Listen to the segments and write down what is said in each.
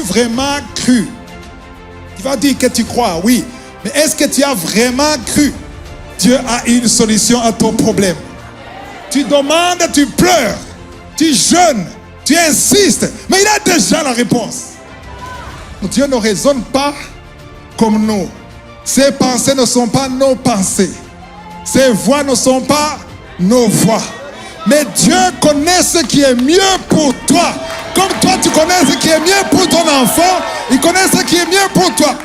vraiment cru? Tu vas dire que tu crois, oui. Mais est-ce que tu as vraiment cru? Dieu a une solution à ton problème. Tu demandes, tu pleures, tu jeûnes, tu insistes, mais il a déjà la réponse. Dieu ne raisonne pas comme nous. Ses pensées ne sont pas nos pensées. Ses voix ne sont pas nos voix. Mais Dieu connaît ce qui est mieux pour toi. Comme toi, tu connais ce qui est mieux pour ton enfant, il connaît ce qui est mieux pour toi.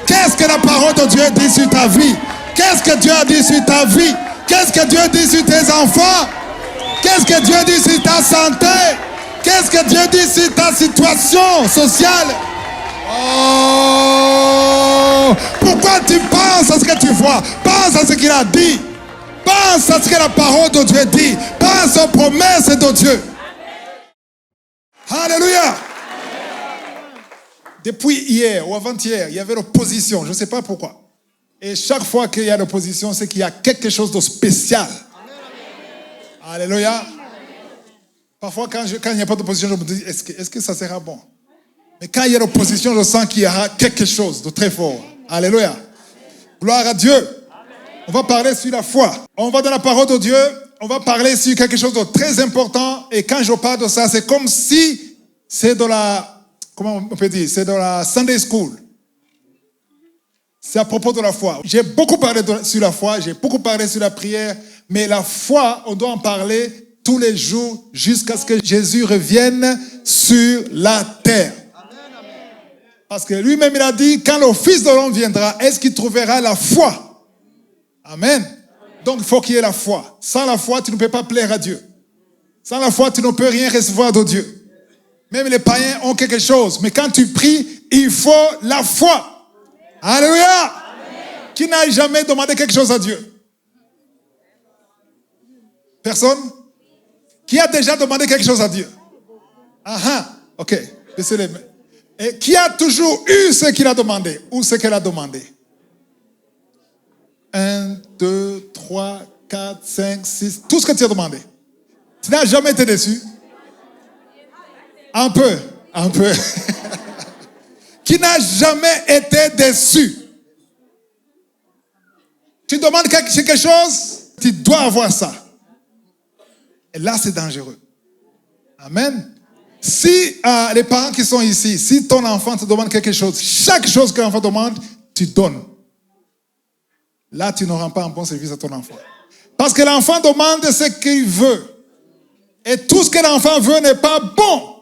Qu'est-ce que la parole de Dieu dit sur ta vie? Qu'est-ce que Dieu a dit sur ta vie? Qu'est-ce que Dieu dit sur tes enfants? Qu'est-ce que Dieu dit sur ta santé? Qu'est-ce que Dieu dit sur ta situation sociale? Oh! Pourquoi tu penses à ce que tu vois? Pense à ce qu'il a dit. Pense à ce que la parole de Dieu dit. Pense aux promesses de Dieu. Alléluia! Depuis hier ou avant-hier, il y avait l'opposition. Je ne sais pas pourquoi. Et chaque fois qu'il y a l'opposition, c'est qu'il y a quelque chose de spécial. Alléluia. Parfois, quand il n'y a pas d'opposition, je me dis, est-ce que ça sera bon? Mais quand il y a l'opposition, je sens qu'il y aura quelque chose de très fort. Alléluia. Gloire à Dieu. On va parler sur la foi. On va dans la parole de Dieu. On va parler sur quelque chose de très important. Et quand je parle de ça, c'est comme si c'est de la, comment on peut dire, c'est de la Sunday School. C'est à propos de la foi. J'ai beaucoup parlé sur la foi, j'ai beaucoup parlé sur la prière, mais la foi, on doit en parler tous les jours jusqu'à ce que Jésus revienne sur la terre. Parce que lui-même, il a dit, quand le Fils de l'homme viendra, est-ce qu'il trouvera la foi? Amen. Donc, il faut qu'il y ait la foi. Sans la foi, tu ne peux pas plaire à Dieu. Sans la foi, tu ne peux rien recevoir de Dieu. Même les païens ont quelque chose. Mais quand tu pries, il faut la foi. Alléluia. Amen. Qui n'a jamais demandé quelque chose à Dieu? Personne? Qui a déjà demandé quelque chose à Dieu? Ok. Désolé. Et qui a toujours eu ce qu'il a demandé ou ce qu'elle a demandé? 1, 2, 3, 4, 5, 6. Tout ce que tu as demandé. Tu n'as jamais été déçu? Un peu. Qui n'a jamais été déçu? Tu demandes quelque chose, tu dois avoir ça. Et là, c'est dangereux. Amen. Si les parents qui sont ici, si ton enfant te demande quelque chose, chaque chose que l'enfant demande, tu donnes. Là, tu ne rends pas un bon service à ton enfant. Parce que l'enfant demande ce qu'il veut. Et tout ce que l'enfant veut n'est pas bon.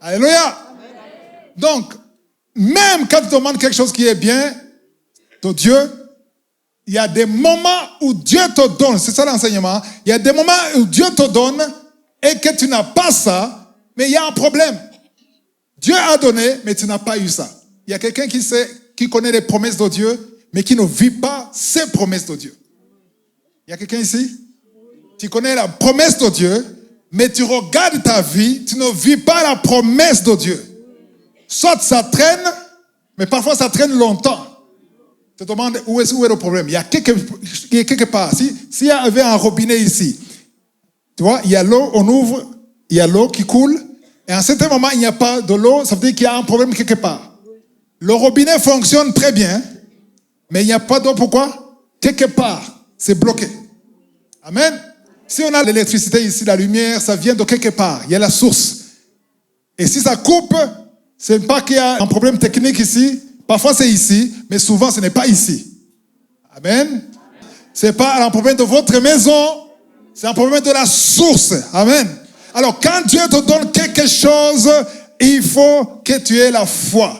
Alléluia. Donc, même quand tu demandes quelque chose qui est bien de Dieu, il y a des moments où Dieu te donne, c'est ça l'enseignement, il y a des moments où Dieu te donne et que tu n'as pas ça, mais il y a un problème. Dieu a donné, mais tu n'as pas eu ça. Il y a quelqu'un qui connaît les promesses de Dieu, mais qui ne vit pas ces promesses de Dieu. Il y a quelqu'un ici? Tu connais la promesse de Dieu, mais tu regardes ta vie, tu ne vis pas la promesse de Dieu. Soit ça traîne, mais parfois ça traîne longtemps. Tu te demandes où est le problème. Il y a quelque part. S'il y avait un robinet ici, tu vois, il y a l'eau, on ouvre, il y a l'eau qui coule, et à un certain moment, il n'y a pas de l'eau, ça veut dire qu'il y a un problème quelque part. Le robinet fonctionne très bien, mais il n'y a pas d'eau. Pourquoi? Quelque part, c'est bloqué. Amen. Si on a l'électricité ici, la lumière, ça vient de quelque part. Il y a la source. Et si ça coupe, ce n'est pas qu'il y a un problème technique ici. Parfois c'est ici, mais souvent ce n'est pas ici. Amen. Ce n'est pas un problème de votre maison, c'est un problème de la source. Amen. Alors quand Dieu te donne quelque chose, il faut que tu aies la foi.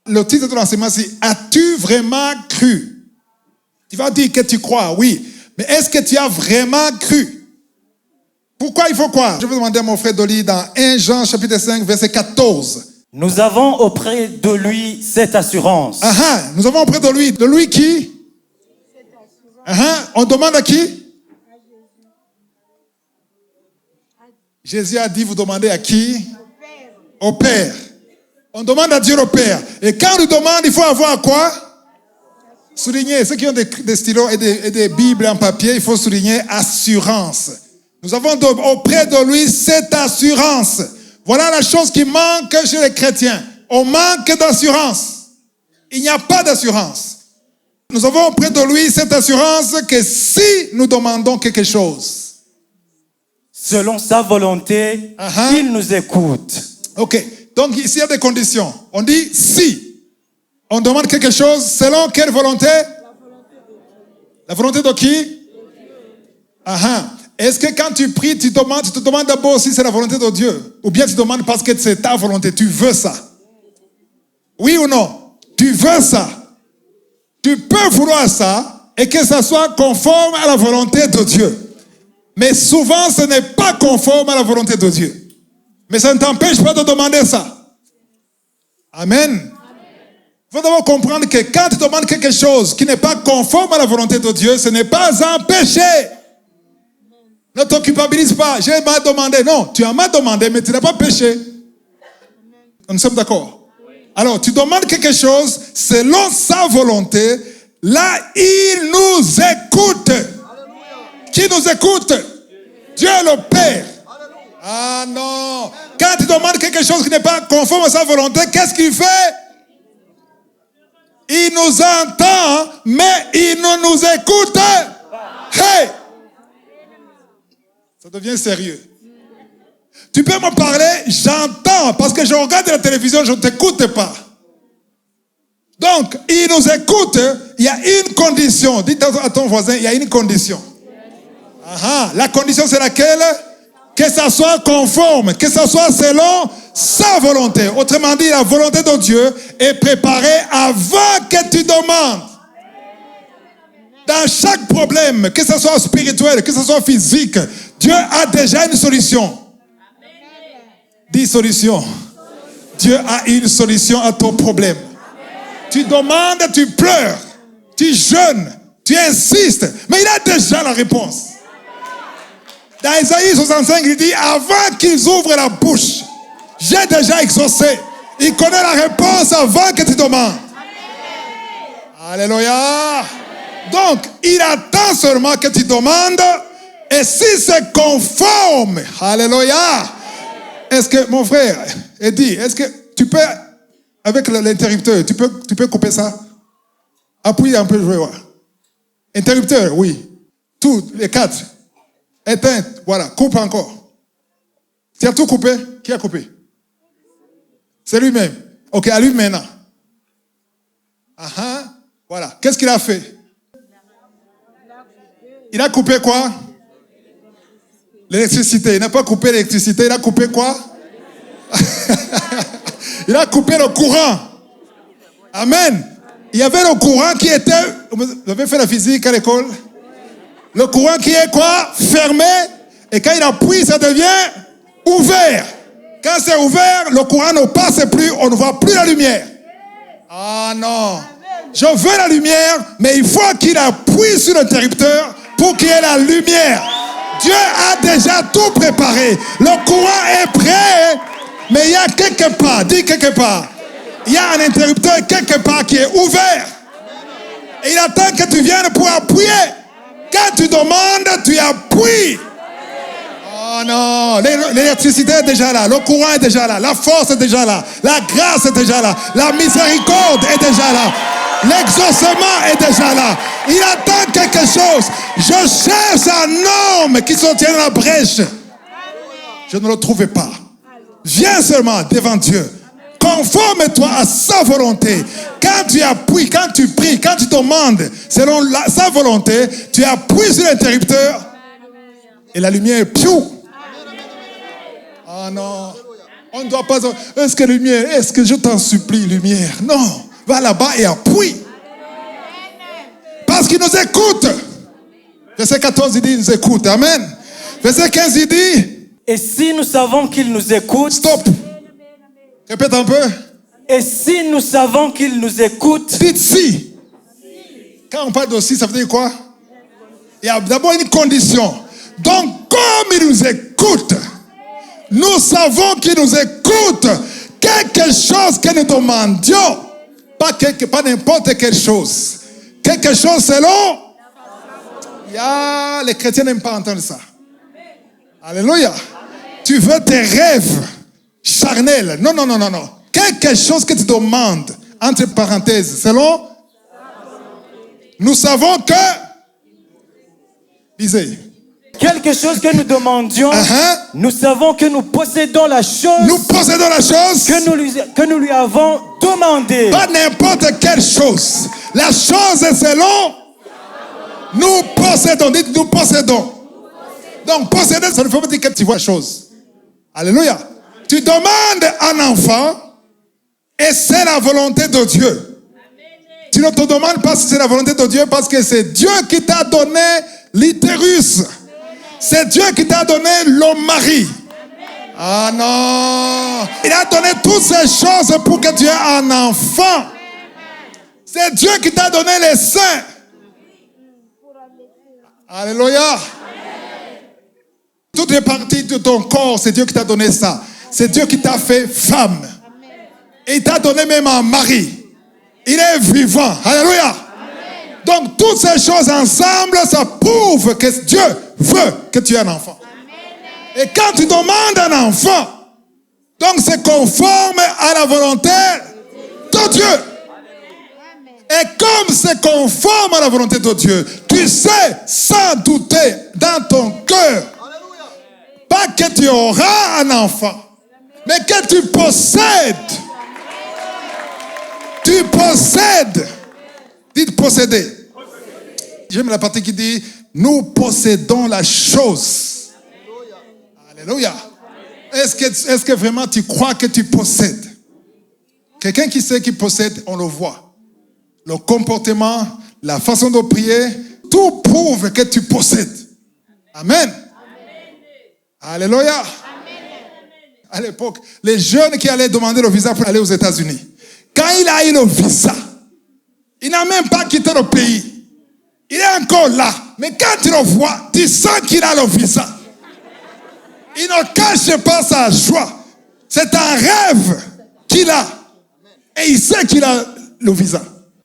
Le titre de l'enseignement, c'est « As-tu vraiment cru ?» Tu vas dire que tu crois, oui. Mais est-ce que tu as vraiment cru? Pourquoi il faut croire? Je vais demander à mon frère Dolly dans 1 Jean chapitre 5, verset 14. Nous avons auprès de lui cette assurance. Nous avons auprès de lui. De lui qui? On demande à qui? Jésus a dit, vous demandez à qui? Au Père. On demande à Dieu le Père. Et quand on lui demande, il faut avoir quoi? Souligner. Ceux qui ont des stylos et des Bibles en papier, il faut souligner assurance. Nous avons auprès de lui cette assurance. Voilà la chose qui manque chez les chrétiens. On manque d'assurance. Il n'y a pas d'assurance. Nous avons auprès de lui cette assurance que si nous demandons quelque chose, selon sa volonté, il nous écoute. Ok. Donc ici, il y a des conditions. On dit si. On demande quelque chose selon quelle volonté? La volonté de qui? Est-ce que quand tu pries, tu te demandes d'abord si c'est la volonté de Dieu? Ou bien tu demandes parce que c'est ta volonté, tu veux ça? Oui ou non? Tu veux ça? Tu peux vouloir ça et que ça soit conforme à la volonté de Dieu. Mais souvent, ce n'est pas conforme à la volonté de Dieu. Mais ça ne t'empêche pas de demander ça. Amen. Il faut d'abord comprendre que quand tu demandes quelque chose qui n'est pas conforme à la volonté de Dieu, ce n'est pas un péché. Ne te culpabilise pas. J'ai mal demandé. Non, tu as mal demandé, mais tu n'as pas péché. Nous sommes d'accord. Alors, tu demandes quelque chose selon sa volonté. Là, il nous écoute. Qui nous écoute? Dieu le Père. Ah non. Quand tu demandes quelque chose qui n'est pas conforme à sa volonté, qu'est-ce qu'il fait? Il nous entend, mais il ne nous écoute. Hey! Ça devient sérieux. Tu peux me parler, j'entends, parce que je regarde la télévision, je ne t'écoute pas. Donc, il nous écoute, il y a une condition. Dis à ton voisin, il y a une condition. La condition c'est laquelle? Que ça soit conforme, que ça soit selon sa volonté. Autrement dit, la volonté de Dieu est préparée avant que tu demandes. Dans chaque problème, que ce soit spirituel, que ce soit physique, Dieu a déjà une solution. Dis solution. Dieu a une solution à ton problème. Tu demandes, tu pleures, tu jeûnes, tu insistes, mais il a déjà la réponse. Dans Isaïe 65, il dit, avant qu'ils ouvrent la bouche, j'ai déjà exaucé. Il connaît la réponse avant que tu demandes. Alléluia. Donc, il attend seulement que tu demandes. Et si c'est conforme, alléluia. Est-ce que, mon frère, Eddie, est-ce que tu peux, avec l'interrupteur, tu peux couper ça? Appuie un peu, je vais voir. Interrupteur, oui. Tous les 4. Éteint, voilà, coupe encore. Tu as tout coupé? Qui a coupé? C'est lui-même. Ok, allume maintenant. Voilà. Qu'est-ce qu'il a fait? Il a coupé quoi? L'électricité. Il n'a pas coupé l'électricité, il a coupé quoi? Il a coupé le courant. Amen. Il y avait le courant qui était... Vous avez fait la physique à l'école? Le courant qui est quoi? Fermé. Et quand il appuie, ça devient ouvert. Quand c'est ouvert, le courant ne passe plus, on ne voit plus la lumière. Ah non. Je veux la lumière, mais il faut qu'il appuie sur l'interrupteur pour qu'il y ait la lumière. Dieu a déjà tout préparé. Le courant est prêt, mais il y a quelque part, dis quelque part, il y a un interrupteur quelque part qui est ouvert. Et il attend que tu viennes pour appuyer. Quand tu demandes, tu appuies. Oh non, l'électricité est déjà là, le courant est déjà là, la force est déjà là, la grâce est déjà là, la miséricorde est déjà là, l'exaucement est déjà là. Il attend quelque chose. Je cherche un homme qui se tient dans la brèche. Je ne le trouvais pas. Viens seulement devant Dieu. Conforme-toi à sa volonté. Quand tu appuies, quand tu pries, quand tu demandes selon sa volonté, tu appuies sur l'interrupteur et la lumière est piou. Ah non. On ne doit pas... Est-ce que lumière, est-ce que je t'en supplie, lumière? Non. Va là-bas et appuie. Parce qu'il nous écoute. Verset 14, il dit, il nous écoute. Amen. Verset 15, il dit... Et si nous savons qu'il nous écoute... Stop. Répète un peu. Et si nous savons qu'il nous écoute... Dites si. Quand on parle de si, ça veut dire quoi? Il y a d'abord une condition. Donc, comme il nous écoute, nous savons qu'il nous écoute. Quelque chose que nous demandions, pas n'importe quelle chose. Quelque chose selon... Les chrétiens n'aiment pas entendre ça. Alléluia. Tu veux tes rêves. charnel. Non, non, non, non, non. Quelque chose que tu demandes, entre parenthèses, selon. Nous savons que. Lisez. Quelque chose que nous demandions, nous savons que nous possédons la chose. Nous possédons la chose que nous lui avons demandé. Pas n'importe quelle chose. La chose est selon. Nous possédons. Dites, nous possédons. Donc, posséder, ça ne veut pas dire que tu vois la chose. Alléluia. Tu demandes un enfant et c'est la volonté de Dieu. Tu ne te demandes pas si c'est la volonté de Dieu parce que c'est Dieu qui t'a donné l'utérus. C'est Dieu qui t'a donné le mari. Ah non. Il a donné toutes ces choses pour que tu aies un enfant. C'est Dieu qui t'a donné les seins. Alléluia. Toutes les parties de ton corps, c'est Dieu qui t'a donné ça. C'est Dieu qui t'a fait femme. Et il t'a donné même un mari. Il est vivant. Alléluia. Donc, toutes ces choses ensemble, ça prouve que Dieu veut que tu aies un enfant. Et quand tu demandes un enfant, donc c'est conforme à la volonté de Dieu. Et comme c'est conforme à la volonté de Dieu, tu sais sans douter dans ton cœur, pas que tu auras un enfant, mais que tu possèdes. Tu possèdes. Dites posséder. J'aime la partie qui dit, nous possédons la chose. Alléluia. Est-ce que vraiment tu crois que tu possèdes? Quelqu'un qui sait qu'il possède, on le voit. Le comportement, la façon de prier, tout prouve que tu possèdes. Amen. Alléluia. Amen. À l'époque, les jeunes qui allaient demander le visa pour aller aux États-Unis, quand il a eu le visa, il n'a même pas quitté le pays. Il est encore là. Mais quand tu le vois, tu sens qu'il a le visa. Il ne cache pas sa joie. C'est un rêve qu'il a. Et il sait qu'il a le visa.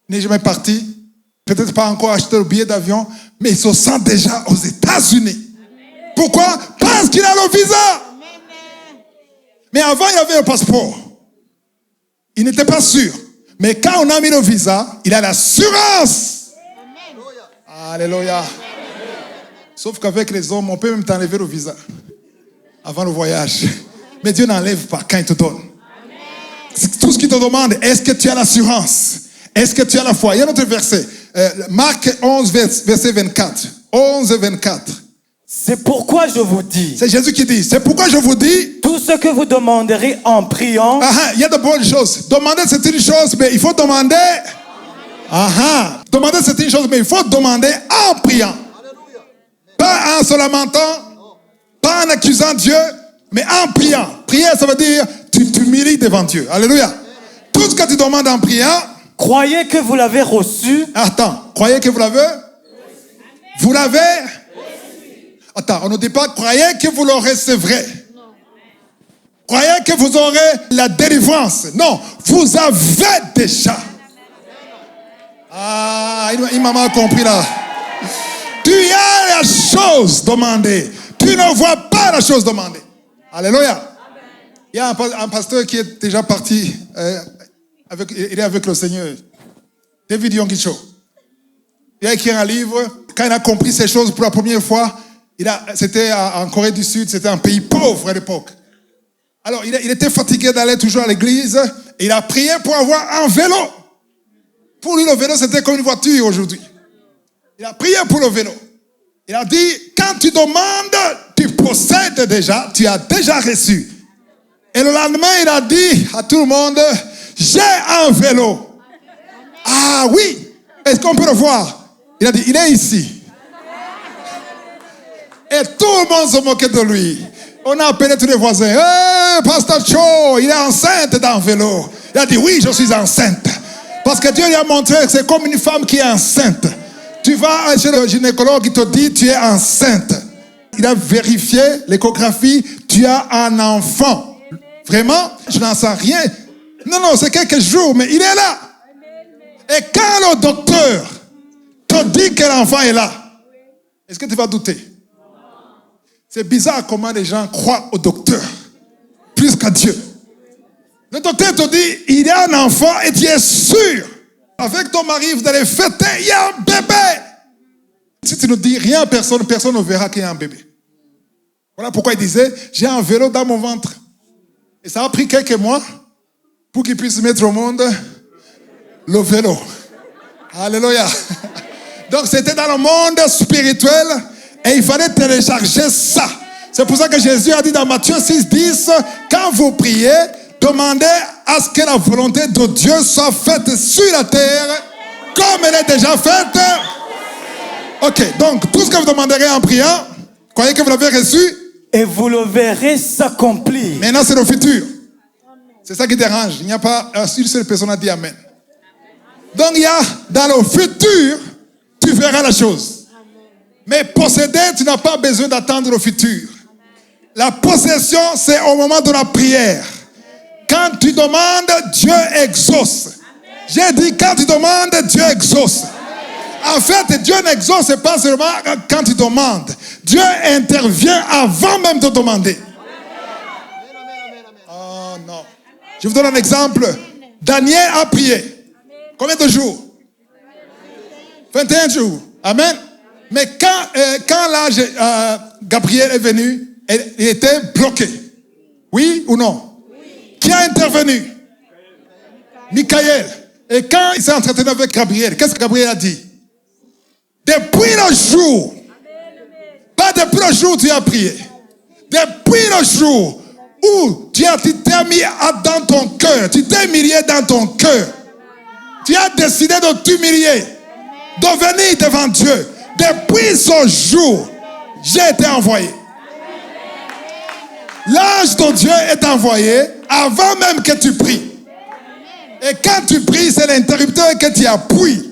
Il n'est jamais parti. Peut-être pas encore acheté le billet d'avion. Mais il se sent déjà aux États-Unis. Pourquoi? Parce qu'il a le visa. Mais avant, il avait un passeport. Il n'était pas sûr. Mais quand on a mis le visa, il a l'assurance. Alléluia. Sauf qu'avec les hommes, on peut même t'enlever le visa avant le voyage. Mais Dieu n'enlève pas quand il te donne. C'est tout ce qu'il te demande, est-ce que tu as l'assurance? Est-ce que tu as la foi? Il y a un autre verset. Marc 11, verset 24. 11, 24. C'est pourquoi je vous dis. C'est Jésus qui dit. C'est pourquoi je vous dis. Tout ce que vous demanderez en priant. Il y a de bonnes choses. Demander c'est une chose, mais il faut demander. Demander c'est une chose, mais il faut demander en priant. Pas en se lamentant, pas en accusant Dieu, mais en priant. Prier, ça veut dire tu t'humilies devant Dieu. Alléluia. Tout ce que tu demandes en priant. Croyez que vous l'avez reçu. Attends, croyez que vous l'avez? Vous l'avez? Attends, on ne dit pas croyez que vous le recevrez. Croyez que vous aurez la délivrance. Non, vous avez déjà. Il m'a mal compris là. Tu as la chose demandée. Tu ne vois pas la chose demandée. Alléluia. Il y a un pasteur qui est déjà parti. Il est avec le Seigneur. David Yongicho. Il a écrit un livre. Quand il a compris ces choses pour la première fois, c'était en Corée du Sud. C'était un pays pauvre à l'époque. Alors, il était fatigué d'aller toujours à l'église. Et il a prié pour avoir un vélo. Pour lui, le vélo, c'était comme une voiture aujourd'hui. Il a prié pour le vélo. Il a dit, quand tu demandes, tu possèdes déjà, tu as déjà reçu. Et le lendemain, il a dit à tout le monde, j'ai un vélo. Ah oui, est-ce qu'on peut le voir? Il a dit, il est ici. Et tout le monde se moquait de lui. On a appelé tous les voisins. Hey, Pasteur Cho, il est enceinte d'un vélo. Il a dit, oui, je suis enceinte. Parce que Dieu lui a montré que c'est comme une femme qui est enceinte. Tu vas chez le gynécologue, il te dit, tu es enceinte. Il a vérifié l'échographie, tu as un enfant. Vraiment, je n'en sais rien. Non, c'est quelques jours, mais il est là. Et quand le docteur te dit que l'enfant est là, est-ce que tu vas douter? C'est bizarre comment les gens croient au docteur plus qu'à à Dieu. Le docteur te dit, il y a un enfant et tu es sûr. Avec ton mari, vous allez fêter, il y a un bébé. Si tu ne dis rien à personne, personne ne verra qu'il y a un bébé. Voilà pourquoi il disait, j'ai un vélo dans mon ventre. Et ça a pris quelques mois pour qu'il puisse mettre au monde le vélo. Alléluia. Donc c'était dans le monde spirituel et il fallait télécharger ça. C'est pour ça que Jésus a dit dans Matthieu 6, 10, quand vous priez, demandez à ce que la volonté de Dieu soit faite sur la terre comme elle est déjà faite. Ok, donc tout ce que vous demanderez en priant, croyez que vous l'avez reçu. Et vous le verrez s'accomplir. Maintenant c'est le futur. C'est ça qui dérange. Il n'y a pas une seule personne à dire Amen. Donc il y a dans le futur, tu verras la chose. Mais posséder, tu n'as pas besoin d'attendre le futur. La possession, c'est au moment de la prière. Quand tu demandes, Dieu exauce. J'ai dit, quand tu demandes, Dieu exauce. En fait, Dieu n'exauce pas seulement quand tu demandes. Dieu intervient avant même de demander. Oh non. Je vous donne un exemple. Daniel a prié. Combien de jours? 21 jours. Amen. Mais quand là, Gabriel est venu, il était bloqué. Oui ou non? Oui. Qui a intervenu? Michael. Et quand il s'est entretenu avec Gabriel, qu'est-ce que Gabriel a dit? Depuis le jour, pas depuis le jour où tu as prié, depuis le jour où tu t'es mis dans ton cœur, tu t'es humilié dans ton cœur, tu as décidé de t'humilier, de venir devant Dieu. Depuis ce jour, j'ai été envoyé. L'ange de Dieu est envoyé avant même que tu pries. Et quand tu pries, c'est l'interrupteur que tu appuies.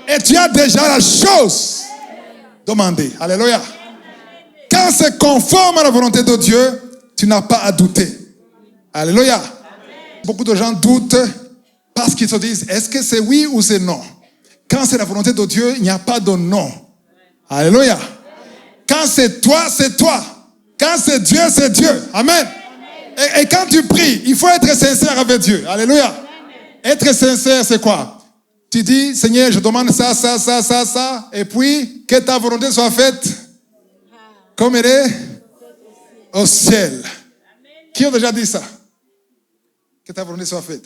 Et tu as déjà la chose demandée. Alléluia. Quand c'est conforme à la volonté de Dieu, tu n'as pas à douter. Alléluia. Beaucoup de gens doutent parce qu'ils se disent, est-ce que c'est oui ou c'est non? Quand c'est la volonté de Dieu, il n'y a pas de non. Alléluia. Quand c'est toi, c'est toi. Quand c'est Dieu, c'est Dieu. Amen. Et quand tu pries, il faut être sincère avec Dieu. Alléluia. Être sincère, c'est quoi? Tu dis, Seigneur, je demande ça, ça, ça, ça, ça. Et puis, que ta volonté soit faite comme elle est au ciel. Qui a déjà dit ça? Que ta volonté soit faite.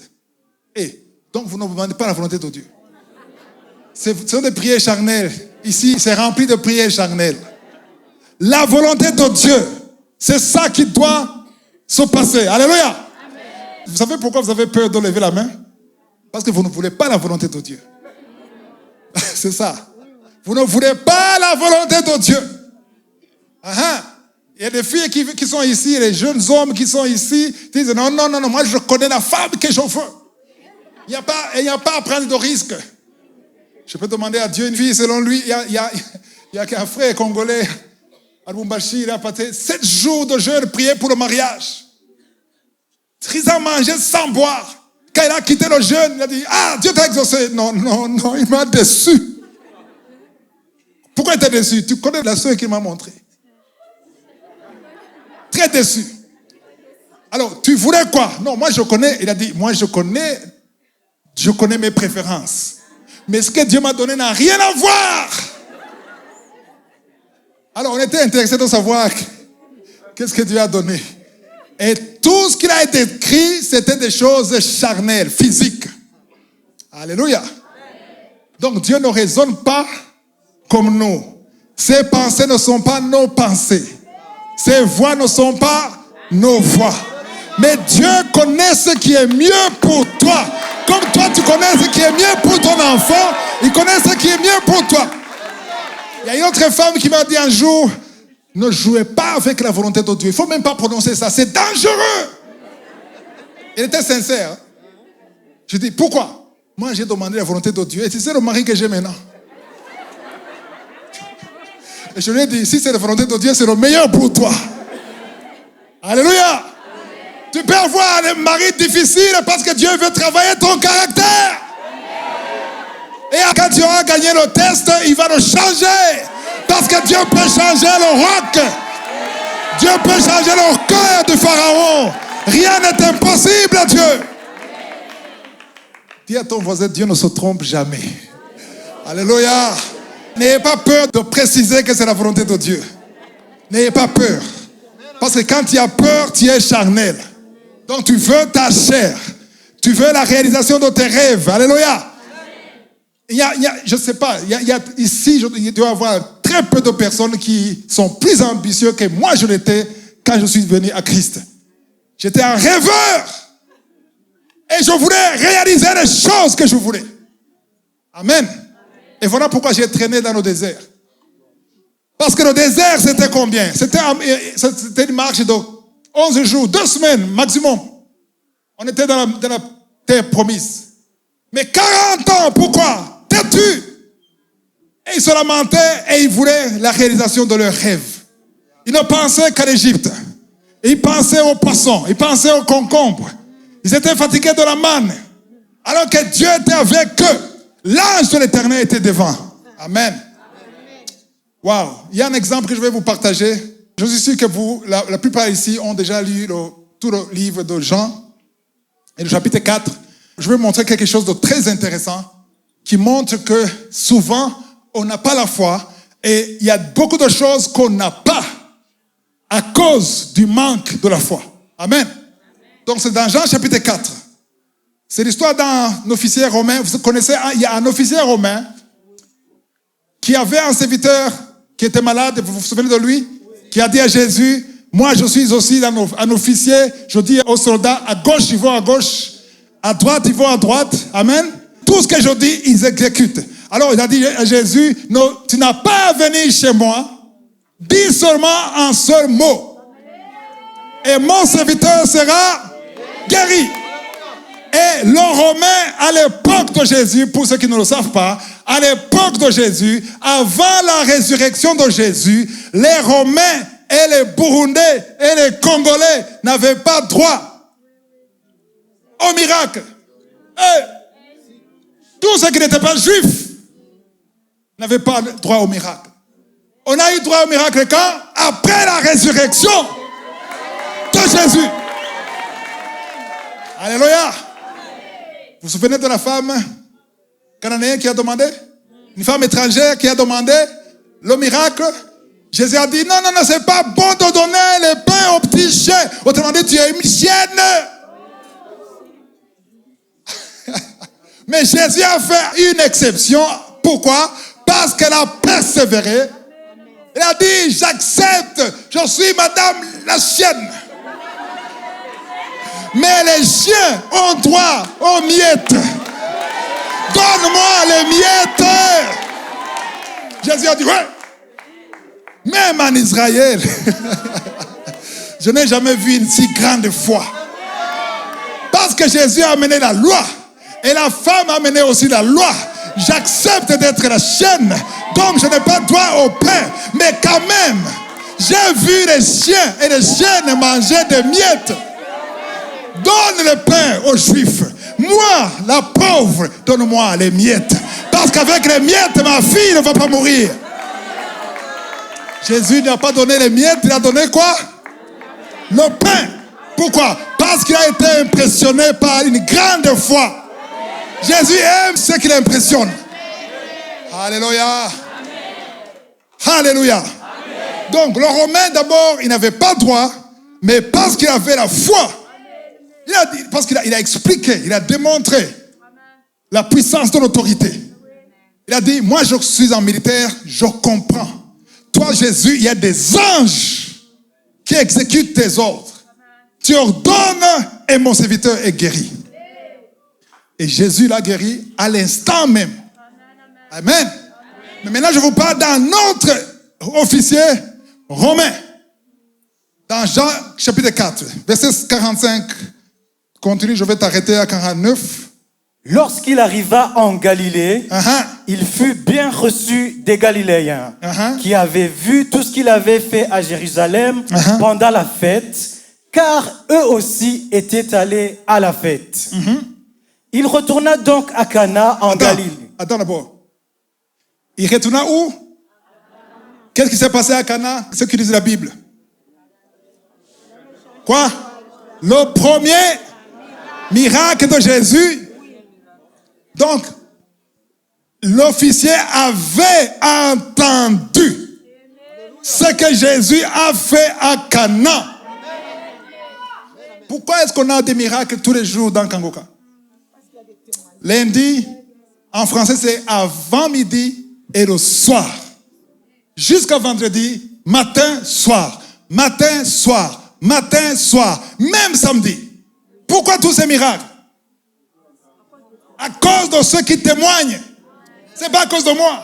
Et donc, vous ne demandez pas la volonté de Dieu. Ce sont des prières charnelles. Ici, c'est rempli de prières charnelles. La volonté de Dieu, c'est ça qui doit se passer. Alléluia. Amen. Vous savez pourquoi vous avez peur de lever la main? Parce que vous ne voulez pas la volonté de Dieu. C'est ça. Vous ne voulez pas la volonté de Dieu. Il y a des filles qui sont ici, les jeunes hommes qui sont ici, qui disent non, non, non, non, moi je connais la femme que je veux. Il n'y a pas à prendre de risque. Je peux demander à Dieu une fille, selon lui, il y a qu'un frère congolais, à Lubumbashi, il a passé 7 jours de jeûne prier pour le mariage. Il a mangé sans boire. Quand il a quitté le jeûne, il a dit, ah, Dieu t'a exaucé. Non, non, non, il m'a déçu. Pourquoi il t'a déçu? Tu connais la soeur qu'il m'a montré. Très déçu. Alors, tu voulais quoi? Non, moi je connais, il a dit, moi je connais mes préférences. Mais ce que Dieu m'a donné n'a rien à voir. Alors, on était intéressé de savoir qu'est-ce que Dieu a donné. Et tout ce qu'il a été écrit, c'était des choses charnelles, physiques. Alléluia. Donc, Dieu ne raisonne pas comme nous. Ses pensées ne sont pas nos pensées. Ses voix ne sont pas nos voix. Mais Dieu connaît ce qui est mieux pour toi. Comme toi, tu connais ce qui est mieux pour ton enfant, il connaît ce qui est mieux pour toi. Il y a une autre femme qui m'a dit un jour, ne jouez pas avec la volonté de Dieu. Il ne faut même pas prononcer ça, c'est dangereux. Elle était sincère. Je dis, pourquoi? Moi, j'ai demandé la volonté de Dieu et c'est le mari que j'ai maintenant. Et je lui ai dit, si c'est la volonté de Dieu, c'est le meilleur pour toi. Alléluia. Tu peux avoir un mari difficile parce que Dieu veut travailler ton caractère. Et quand tu auras gagné le test, il va le changer. Parce que Dieu peut changer le roc. Dieu peut changer le cœur du pharaon. Rien n'est impossible à Dieu. Dis à ton voisin, Dieu ne se trompe jamais. Alléluia. N'ayez pas peur de préciser que c'est la volonté de Dieu. N'ayez pas peur. Parce que quand tu as peur, tu es charnel. Donc tu veux ta chair. Tu veux la réalisation de tes rêves. Alléluia. Je ne sais pas, ici, il doit y avoir très peu de personnes qui sont plus ambitieuses que moi je l'étais quand je suis venu à Christ. J'étais un rêveur. Et je voulais réaliser les choses que je voulais. Amen. Et voilà pourquoi j'ai traîné dans le désert. Parce que le désert, c'était combien? C'était une marche de 11 jours, 2 semaines maximum. On était dans la terre promise. Mais 40 ans, pourquoi? Têtu. Et ils se lamentaient et ils voulaient la réalisation de leurs rêves. Ils ne pensaient qu'à l'Égypte. Ils pensaient aux poissons. Ils pensaient aux concombres. Ils étaient fatigués de la manne. Alors que Dieu était avec eux. L'ange de l'Éternel était devant. Amen. Waouh. Il y a un exemple que je vais vous partager. Je suis sûr que vous, la plupart ici, ont déjà lu tout le livre de Jean. Et le chapitre 4. Je vais vous montrer quelque chose de très intéressant qui montre que souvent, on n'a pas la foi et il y a beaucoup de choses qu'on n'a pas à cause du manque de la foi. Amen. Donc c'est dans Jean chapitre 4. C'est l'histoire d'un officier romain. Vous connaissez, il y a un officier romain qui avait un serviteur qui était malade. Vous vous souvenez de lui? Qui a dit à Jésus, moi je suis aussi un officier. Je dis aux soldats, à gauche ils vont à gauche, à droite ils vont à droite. Amen. Tout ce que je dis, ils exécutent. Alors il a dit à Jésus, non, tu n'as pas à venir chez moi. Dis seulement un seul mot. Et mon serviteur sera guéri. Et le Romain, à l'époque de Jésus, pour ceux qui ne le savent pas, à l'époque de Jésus, avant la résurrection de Jésus, les Romains et les Burundais et les Congolais n'avaient pas droit au miracle. Et tous ceux qui n'étaient pas juifs n'avaient pas droit au miracle. On a eu droit au miracle quand? Après la résurrection de Jésus. Alléluia. Vous vous souvenez de la femme cananéenne qui a demandé? Une femme étrangère qui a demandé le miracle. Jésus a dit, non, c'est pas bon de donner les pains aux petits chiens. Autrement dit, tu es une chienne. Mais Jésus a fait une exception. Pourquoi? Parce qu'elle a persévéré. Elle a dit, j'accepte, je suis madame la chienne. Mais les chiens ont droit aux miettes. Donne-moi les miettes. Jésus a dit, ouais. Même en Israël, je n'ai jamais vu une si grande foi. Parce que Jésus a amené la loi. Et la femme a amené aussi la loi. J'accepte d'être la chienne. Donc je n'ai pas droit au pain. Mais quand même, j'ai vu les chiens et les chiennes manger des miettes. Donne le pain aux Juifs. Moi, la pauvre, donne-moi les miettes. Parce qu'avec les miettes, ma fille ne va pas mourir. Jésus n'a pas donné les miettes, il a donné quoi? Le pain. Pourquoi? Parce qu'il a été impressionné par une grande foi. Jésus aime ce qui l'impressionne. Alléluia. Alléluia. Donc, le Romain, d'abord, il n'avait pas droit, mais parce qu'il avait la foi, parce qu'il a expliqué, il a démontré la puissance de l'autorité. Il a dit, moi je suis un militaire, je comprends. Toi Jésus, il y a des anges qui exécutent tes ordres. Tu ordonnes et mon serviteur est guéri. Et Jésus l'a guéri à l'instant même. Amen. Mais maintenant je vous parle d'un autre officier romain. Dans Jean chapitre 4, verset 45. Continue, je vais t'arrêter à 49. Lorsqu'il arriva en Galilée, il fut bien reçu des Galiléens qui avaient vu tout ce qu'il avait fait à Jérusalem pendant la fête, car eux aussi étaient allés à la fête. Il retourna donc à Cana en Galilée. Attends d'abord. Il retourna où? Qu'est-ce qui s'est passé à Cana? Ceux qui lisent la Bible. Quoi? Le premier miracle de Jésus. Donc, l'officier avait entendu ce que Jésus a fait à Cana. Pourquoi est-ce qu'on a des miracles tous les jours dans Kangoka? Lundi, en français, c'est avant midi et le soir. Jusqu'à vendredi, matin, soir. Matin, soir. Matin, soir. Même samedi. Pourquoi tous ces miracles? À cause de ceux qui témoignent. C'est pas à cause de moi.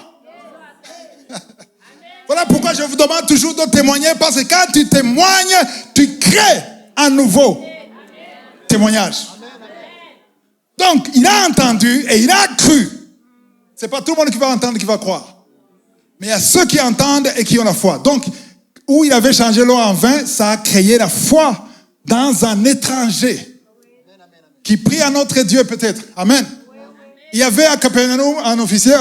Voilà pourquoi je vous demande toujours de témoigner, parce que quand tu témoignes, tu crées un nouveau témoignage. Donc, il a entendu et il a cru. C'est pas tout le monde qui va entendre, qui va croire. Mais il y a ceux qui entendent et qui ont la foi. Donc, où il avait changé l'eau en vin, ça a créé la foi dans un étranger qui prie à notre Dieu peut-être. Amen. Il y avait à Capernaum un officier.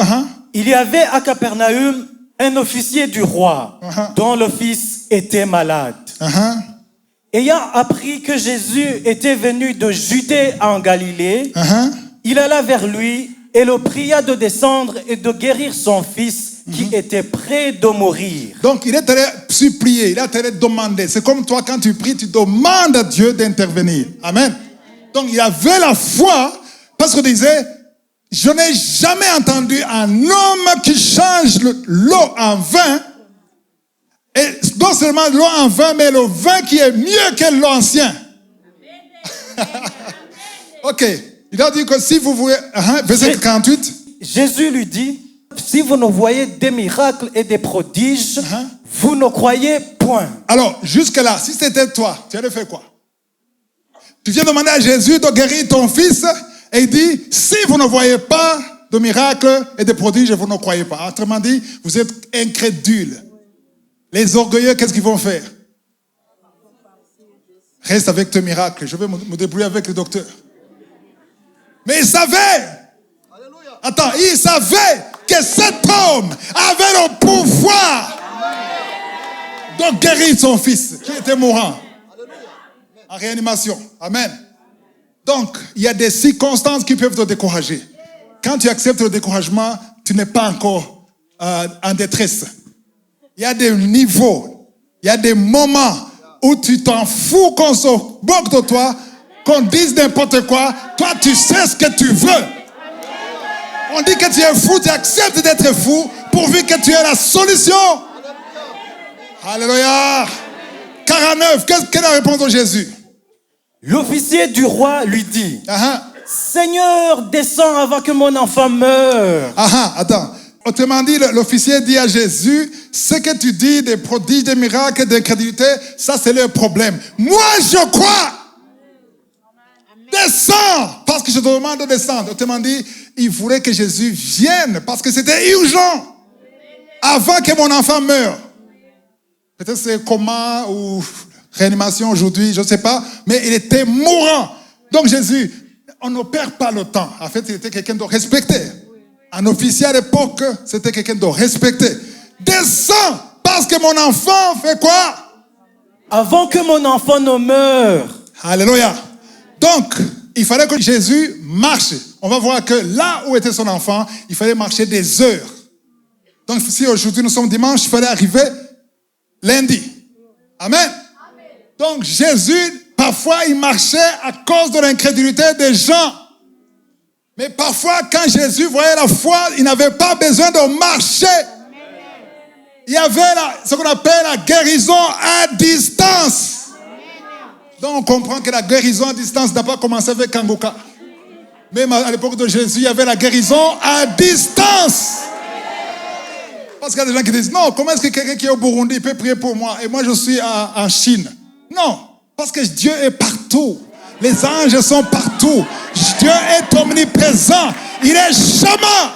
Il y avait à Capernaum un officier du roi dont le fils était malade. Ayant appris que Jésus était venu de Judée en Galilée, il alla vers lui et le pria de descendre et de guérir son fils qui était près de mourir. Donc il est allé supplier, il est allé demander. C'est comme toi quand tu pries, tu demandes à Dieu d'intervenir. Amen. Donc il avait la foi parce qu'il disait, je n'ai jamais entendu un homme qui change l'eau en vin. Et non seulement l'eau en vin, mais le vin qui est mieux que l'ancien. Ok. Il a dit que si vous voulez... verset 48. Jésus lui dit, si vous ne voyez des miracles et des prodiges, vous ne croyez point. Alors, jusque-là, si c'était toi, tu allais faire quoi? Tu viens demander à Jésus de guérir ton fils et il dit, si vous ne voyez pas de miracles et de prodiges, vous ne croyez pas. Autrement dit, vous êtes incrédules. Les orgueilleux, qu'est-ce qu'ils vont faire? Reste avec tes miracles. Je vais me débrouiller avec le docteur. Mais il savait. Attends, il savait que cet homme avait le pouvoir de guérir son fils qui était mourant en réanimation. Amen. Donc, il y a des circonstances qui peuvent te décourager. Quand tu acceptes le découragement, tu n'es pas encore en détresse. Il y a des niveaux, il y a des moments où tu t'en fous qu'on se moque de toi, qu'on dise n'importe quoi. Toi, tu sais ce que tu veux. On dit que tu es fou, tu acceptes d'être fou pourvu que tu aies la solution. Alléluia. 49, quelle est la réponse de Jésus? L'officier du roi lui dit, Seigneur, descends avant que mon enfant meure. Attends. Autrement dit, l'officier dit à Jésus, ce que tu dis des prodiges, des miracles, d'incrédulité, ça c'est leur problème. Moi je crois. Descends, parce que je te demande de descendre. Autrement dit, il voulait que Jésus vienne, parce que c'était urgent, avant que mon enfant meure. Peut-être c'est coma ou réanimation aujourd'hui, je ne sais pas, mais il était mourant. Donc Jésus, on ne perd pas le temps. En fait, il était quelqu'un de respecté. Un officier à l'époque, c'était quelqu'un de respecté. Descends, parce que mon enfant fait quoi? Avant que mon enfant ne meure. Alléluia. Donc, il fallait que Jésus marche. On va voir que là où était son enfant, il fallait marcher des heures. Donc, si aujourd'hui nous sommes dimanche, il fallait arriver lundi. Amen. Donc, Jésus, parfois, il marchait à cause de l'incrédulité des gens. Mais parfois, quand Jésus voyait la foi, il n'avait pas besoin de marcher. Il y avait ce qu'on appelle la guérison à distance. Donc, on comprend que la guérison à distance n'a pas commencé avec Kangoka. Même à l'époque de Jésus, il y avait la guérison à distance. Parce qu'il y a des gens qui disent, non, comment est-ce que quelqu'un qui est au Burundi peut prier pour moi et moi je suis en Chine? Non, parce que Dieu est partout. Les anges sont partout. Dieu est omniprésent. Il est jamais.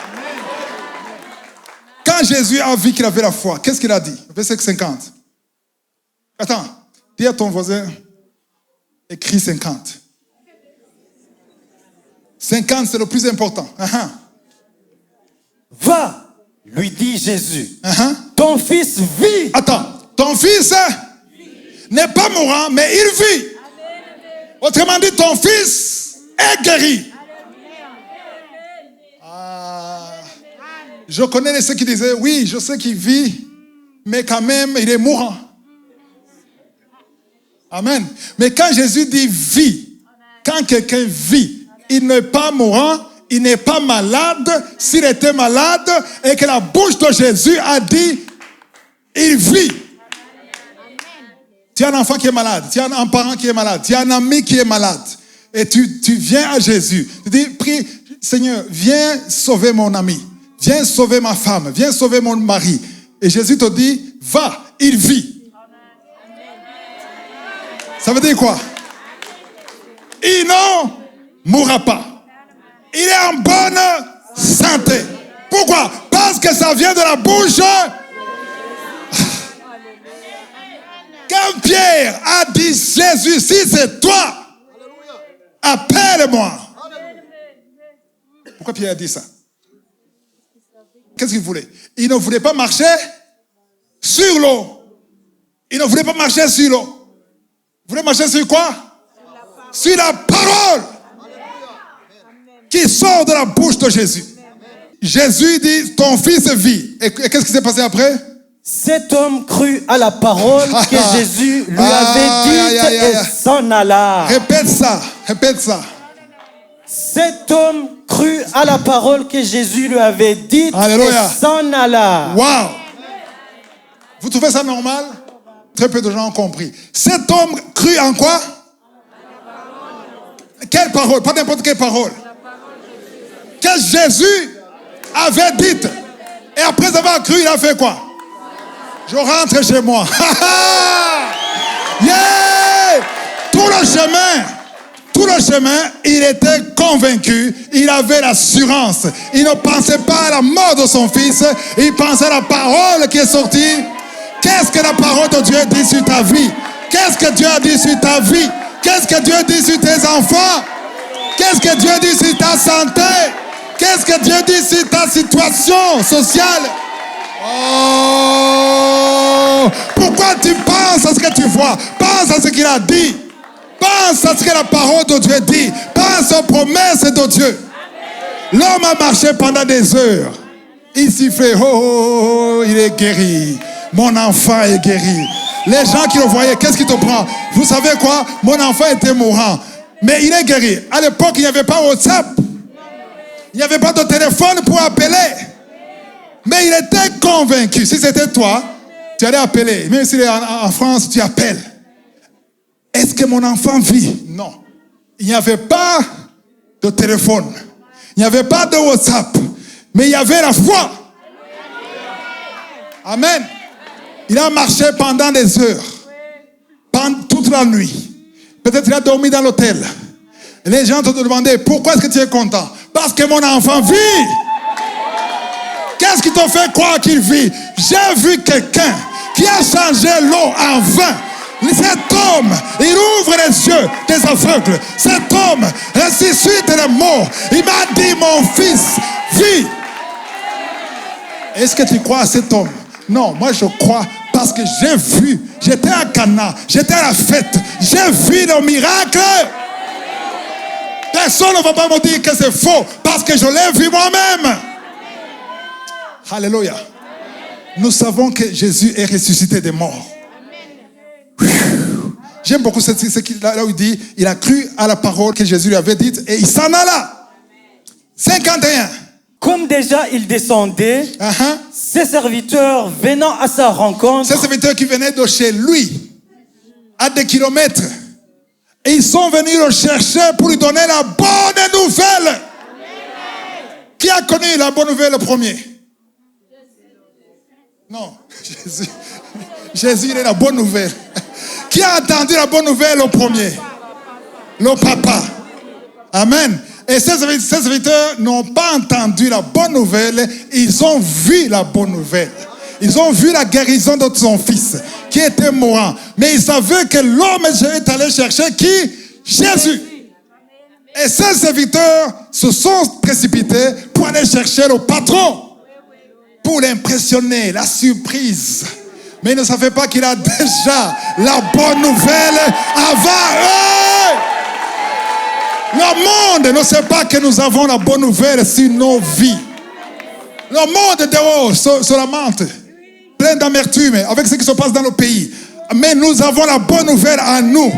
Quand Jésus a vu qu'il avait la foi, qu'est-ce qu'il a dit? Verset 50. Attends, dis à ton voisin, écris 50. 50, c'est le plus important. Va, lui dit Jésus. Ton fils vit. Attends, ton fils n'est pas mourant, mais il vit. Autrement dit, ton fils est guéri. Je connais ceux qui disaient, oui, je sais qu'il vit, mais quand même, il est mourant. Amen. Mais quand Jésus dit vie, quand quelqu'un vit, il n'est pas mourant, il n'est pas malade. S'il était malade et que la bouche de Jésus a dit, il vit. Tu as un enfant qui est malade, tu as un parent qui est malade, tu as un ami qui est malade. Et tu viens à Jésus. Tu dis, prie, Seigneur, viens sauver mon ami. Viens sauver ma femme. Viens sauver mon mari. Et Jésus te dit, va, il vit. Ça veut dire quoi? Il ne mourra pas. Il est en bonne santé. Pourquoi? Parce que ça vient de la bouche. Quand Pierre a dit, Jésus, si c'est toi, appelle-moi. Pourquoi Pierre a dit ça? Qu'est-ce qu'il voulait? Il ne voulait pas marcher sur l'eau. Il ne voulait pas marcher sur l'eau. Il voulait marcher sur quoi? Sur la parole qui sort de la bouche de Jésus. Jésus dit, ton fils vit. Et qu'est-ce qui s'est passé après? Cet homme crut à la parole que Jésus lui avait dite et s'en alla. Répète ça, répète ça. Cet homme crut à la parole que Jésus lui avait dite et s'en alla. Wow! Vous trouvez ça normal? Très peu de gens ont compris. Cet homme crut en quoi? Quelle parole? Pas n'importe quelle parole. Que Jésus avait dite. Et après avoir cru, il a fait quoi? Je rentre chez moi. Yeah! Tout le chemin, il était convaincu, il avait l'assurance. Il ne pensait pas à la mort de son fils, il pensait à la parole qui est sortie. Qu'est-ce que la parole de Dieu dit sur ta vie? Qu'est-ce que Dieu a dit sur ta vie? Qu'est-ce que Dieu dit sur tes enfants? Qu'est-ce que Dieu dit sur ta santé? Qu'est-ce que Dieu dit sur ta situation sociale? Oh! Pourquoi tu penses à ce que tu vois? Pense à ce qu'il a dit. Pense à ce que la parole de Dieu dit. Pense aux promesses de Dieu. L'homme a marché pendant des heures. Il sifflait, oh, oh, oh, il est guéri. Mon enfant est guéri. Les gens qui le voyaient, qu'est-ce qui te prend? Vous savez quoi? Mon enfant était mourant. Mais il est guéri. À l'époque, il n'y avait pas WhatsApp. Il n'y avait pas de téléphone pour appeler. Mais il était convaincu. Si c'était toi, tu allais appeler. Même s'il est en France, tu appelles. Est-ce que mon enfant vit? Non. Il n'y avait pas de téléphone. Il n'y avait pas de WhatsApp. Mais il y avait la foi. Amen. Il a marché pendant des heures. Pendant toute la nuit. Peut-être il a dormi dans l'hôtel. Les gens te demandaient, pourquoi est-ce que tu es content? Parce que mon enfant vit. Qu'est-ce qui te fait croire qu'il vit? J'ai vu quelqu'un qui a changé l'eau en vin. Cet homme, il ouvre les yeux des aveugles. Cet homme ressuscite les morts. Il m'a dit, mon fils vit. Est-ce que tu crois à cet homme? Non, moi je crois parce que j'ai vu. J'étais à Cana, j'étais à la fête. J'ai vu le miracle. Personne ne va pas me dire que c'est faux parce que je l'ai vu moi-même. Alléluia. Nous savons que Jésus est ressuscité des morts. J'aime beaucoup ce qu'il là où il dit, il a cru à la parole que Jésus lui avait dite et il s'en alla. 51. Comme déjà il descendait, ses serviteurs venant à sa rencontre. Ses serviteurs qui venaient de chez lui, à des kilomètres. Et ils sont venus le chercher pour lui donner la bonne nouvelle. Amen. Qui a connu la bonne nouvelle le premier? Non, Jésus, il est la bonne nouvelle. Qui a entendu la bonne nouvelle au premier? Le papa. Amen. Et ces serviteurs n'ont pas entendu la bonne nouvelle, ils ont vu la bonne nouvelle. Ils ont vu la guérison de son fils, qui était mourant. Mais ils savaient que l'homme est allé chercher qui? Jésus. Et ces serviteurs se sont précipités pour aller chercher le patron, pour l'impressionner, la surprise. Mais ils ne savaient pas qu'il a déjà la bonne nouvelle avant eux. Le monde ne sait pas que nous avons la bonne nouvelle sur nos vies. Le monde dehors se lamente, plein d'amertume avec ce qui se passe dans le pays. Mais nous avons la bonne nouvelle en nous.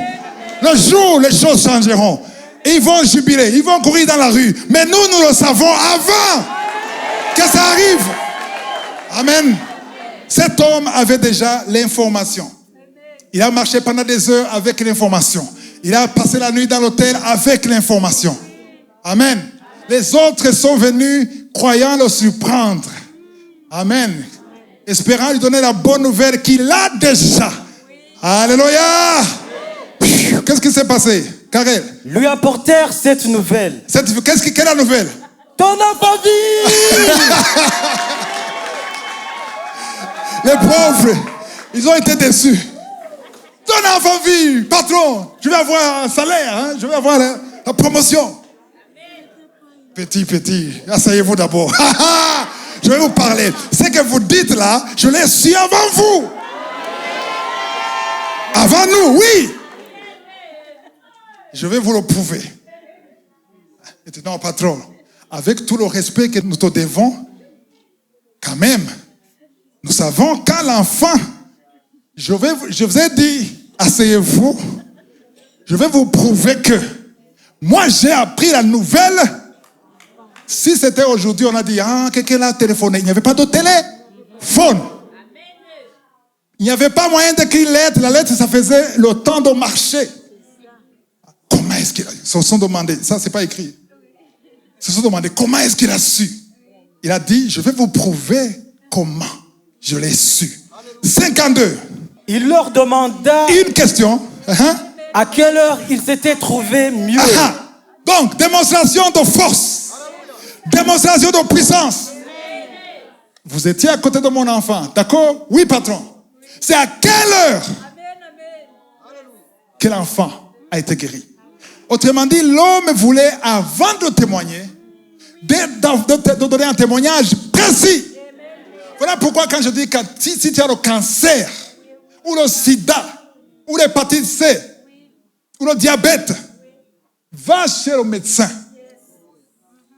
Le jour où les choses changeront, ils vont jubiler, ils vont courir dans la rue. Mais nous le savons avant que ça arrive. Amen. Cet homme avait déjà l'information. Il a marché pendant des heures avec l'information. Il a passé la nuit dans l'hôtel avec l'information. Amen. Les autres sont venus croyant le surprendre. Amen. Espérant lui donner la bonne nouvelle qu'il a déjà. Alléluia. Qu'est-ce qui s'est passé, Karel? Lui apportèrent cette nouvelle. Quelle est la nouvelle? Ton enfant vit. Les pauvres, ils ont été déçus. Ton enfant vit, patron. Je vais avoir un salaire, hein? Je vais avoir la promotion. Petit, asseyez-vous d'abord. Je vais vous parler. Ce que vous dites là, je l'ai su avant vous. Avant nous, oui. Je vais vous le prouver. Maintenant, patron, avec tout le respect que nous te devons, quand même, nous savons quand l'enfant, je vous ai dit, asseyez-vous, je vais vous prouver que moi j'ai appris la nouvelle. Si c'était aujourd'hui, on a dit, quelqu'un a téléphoné. Il n'y avait pas de téléphone. Il n'y avait pas moyen d'écrire lettre. La lettre, ça faisait le temps de marcher. Comment est-ce qu'il a... Ils se sont demandé, ça c'est pas écrit. Ils se sont demandé, comment est-ce qu'il a su? Il a dit, je vais vous prouver comment je l'ai su. 52. Il leur demanda une question. À quelle heure ils s'étaient trouvés mieux. Donc, démonstration de force. Démonstration de puissance. Vous étiez à côté de mon enfant, d'accord? Oui, patron. C'est à quelle heure que l'enfant a été guéri? Autrement dit, l'homme voulait, avant de témoigner, de donner un témoignage précis. Voilà pourquoi quand je dis que si tu as le cancer, ou le sida, ou l'hépatite C, ou le diabète, va chez le médecin,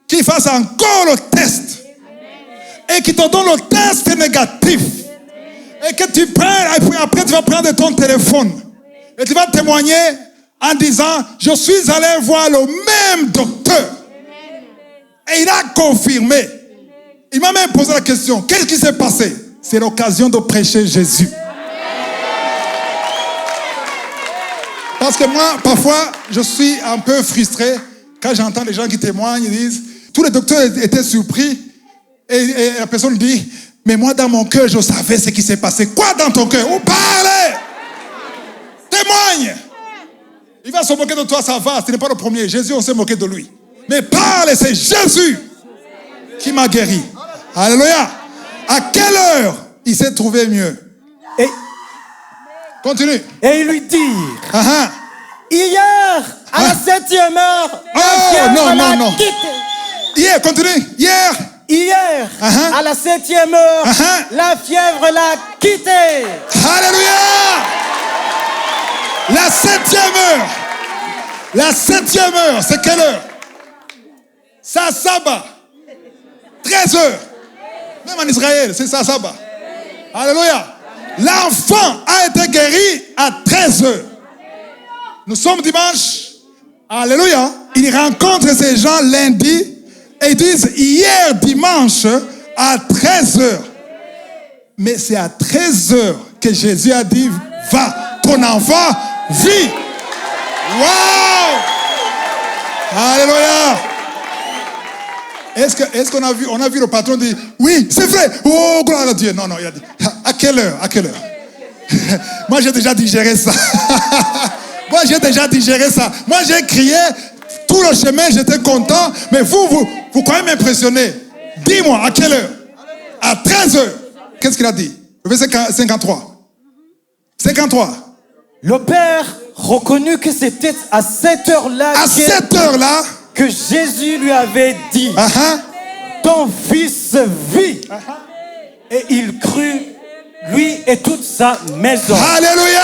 qui fasse encore le test, et qui te donne le test négatif, et que tu prends, et puis après tu vas prendre ton téléphone, et tu vas témoigner en disant, je suis allé voir le même docteur, et il a confirmé. Il m'a même posé la question, qu'est-ce qui s'est passé? C'est l'occasion de prêcher Jésus. Parce que moi, parfois, je suis un peu frustré quand j'entends les gens qui témoignent, ils disent, tous les docteurs étaient surpris, et la personne dit, mais moi dans mon cœur, je savais ce qui s'est passé. Quoi dans ton cœur? Ou parlez! Témoigne! Il va se moquer de toi, ça va, ce n'est pas le premier. Jésus, on s'est moqué de lui. Mais parle, c'est Jésus qui m'a guéri. Alléluia! À quelle heure il s'est trouvé mieux? Et continue. Et il lui dit, hier, à la 7e heure, non. Hier, continue. Hier, à la 7e heure, la fièvre l'a quitté. Alléluia! La 7e heure. La 7e heure, c'est quelle heure? Ça Saba. 13 heures. Même en Israël, c'est ça Saba. Alléluia. L'enfant a été guéri à 13 heures. Nous sommes dimanche. Alléluia. Il rencontre ces gens lundi et ils disent hier dimanche à 13 heures. Mais c'est à 13 heures que Jésus a dit, va, ton enfant vit. Wow! Alléluia. Est-ce qu'on a vu le patron dire, oui, c'est vrai. Oh, gloire à Dieu. Non, il a dit, à quelle heure? Moi, j'ai déjà digéré ça. Moi, j'ai crié tout le chemin, j'étais content. Mais vous croyez m'impressionner? Dis-moi, à quelle heure? À 13 heures. Qu'est-ce qu'il a dit? Le verset 53. 53. Le père reconnut que c'était à cette heure-là. À cette heure-là. Que Jésus lui avait dit, ton fils vit. Et il crut, lui et toute sa maison. Alléluia!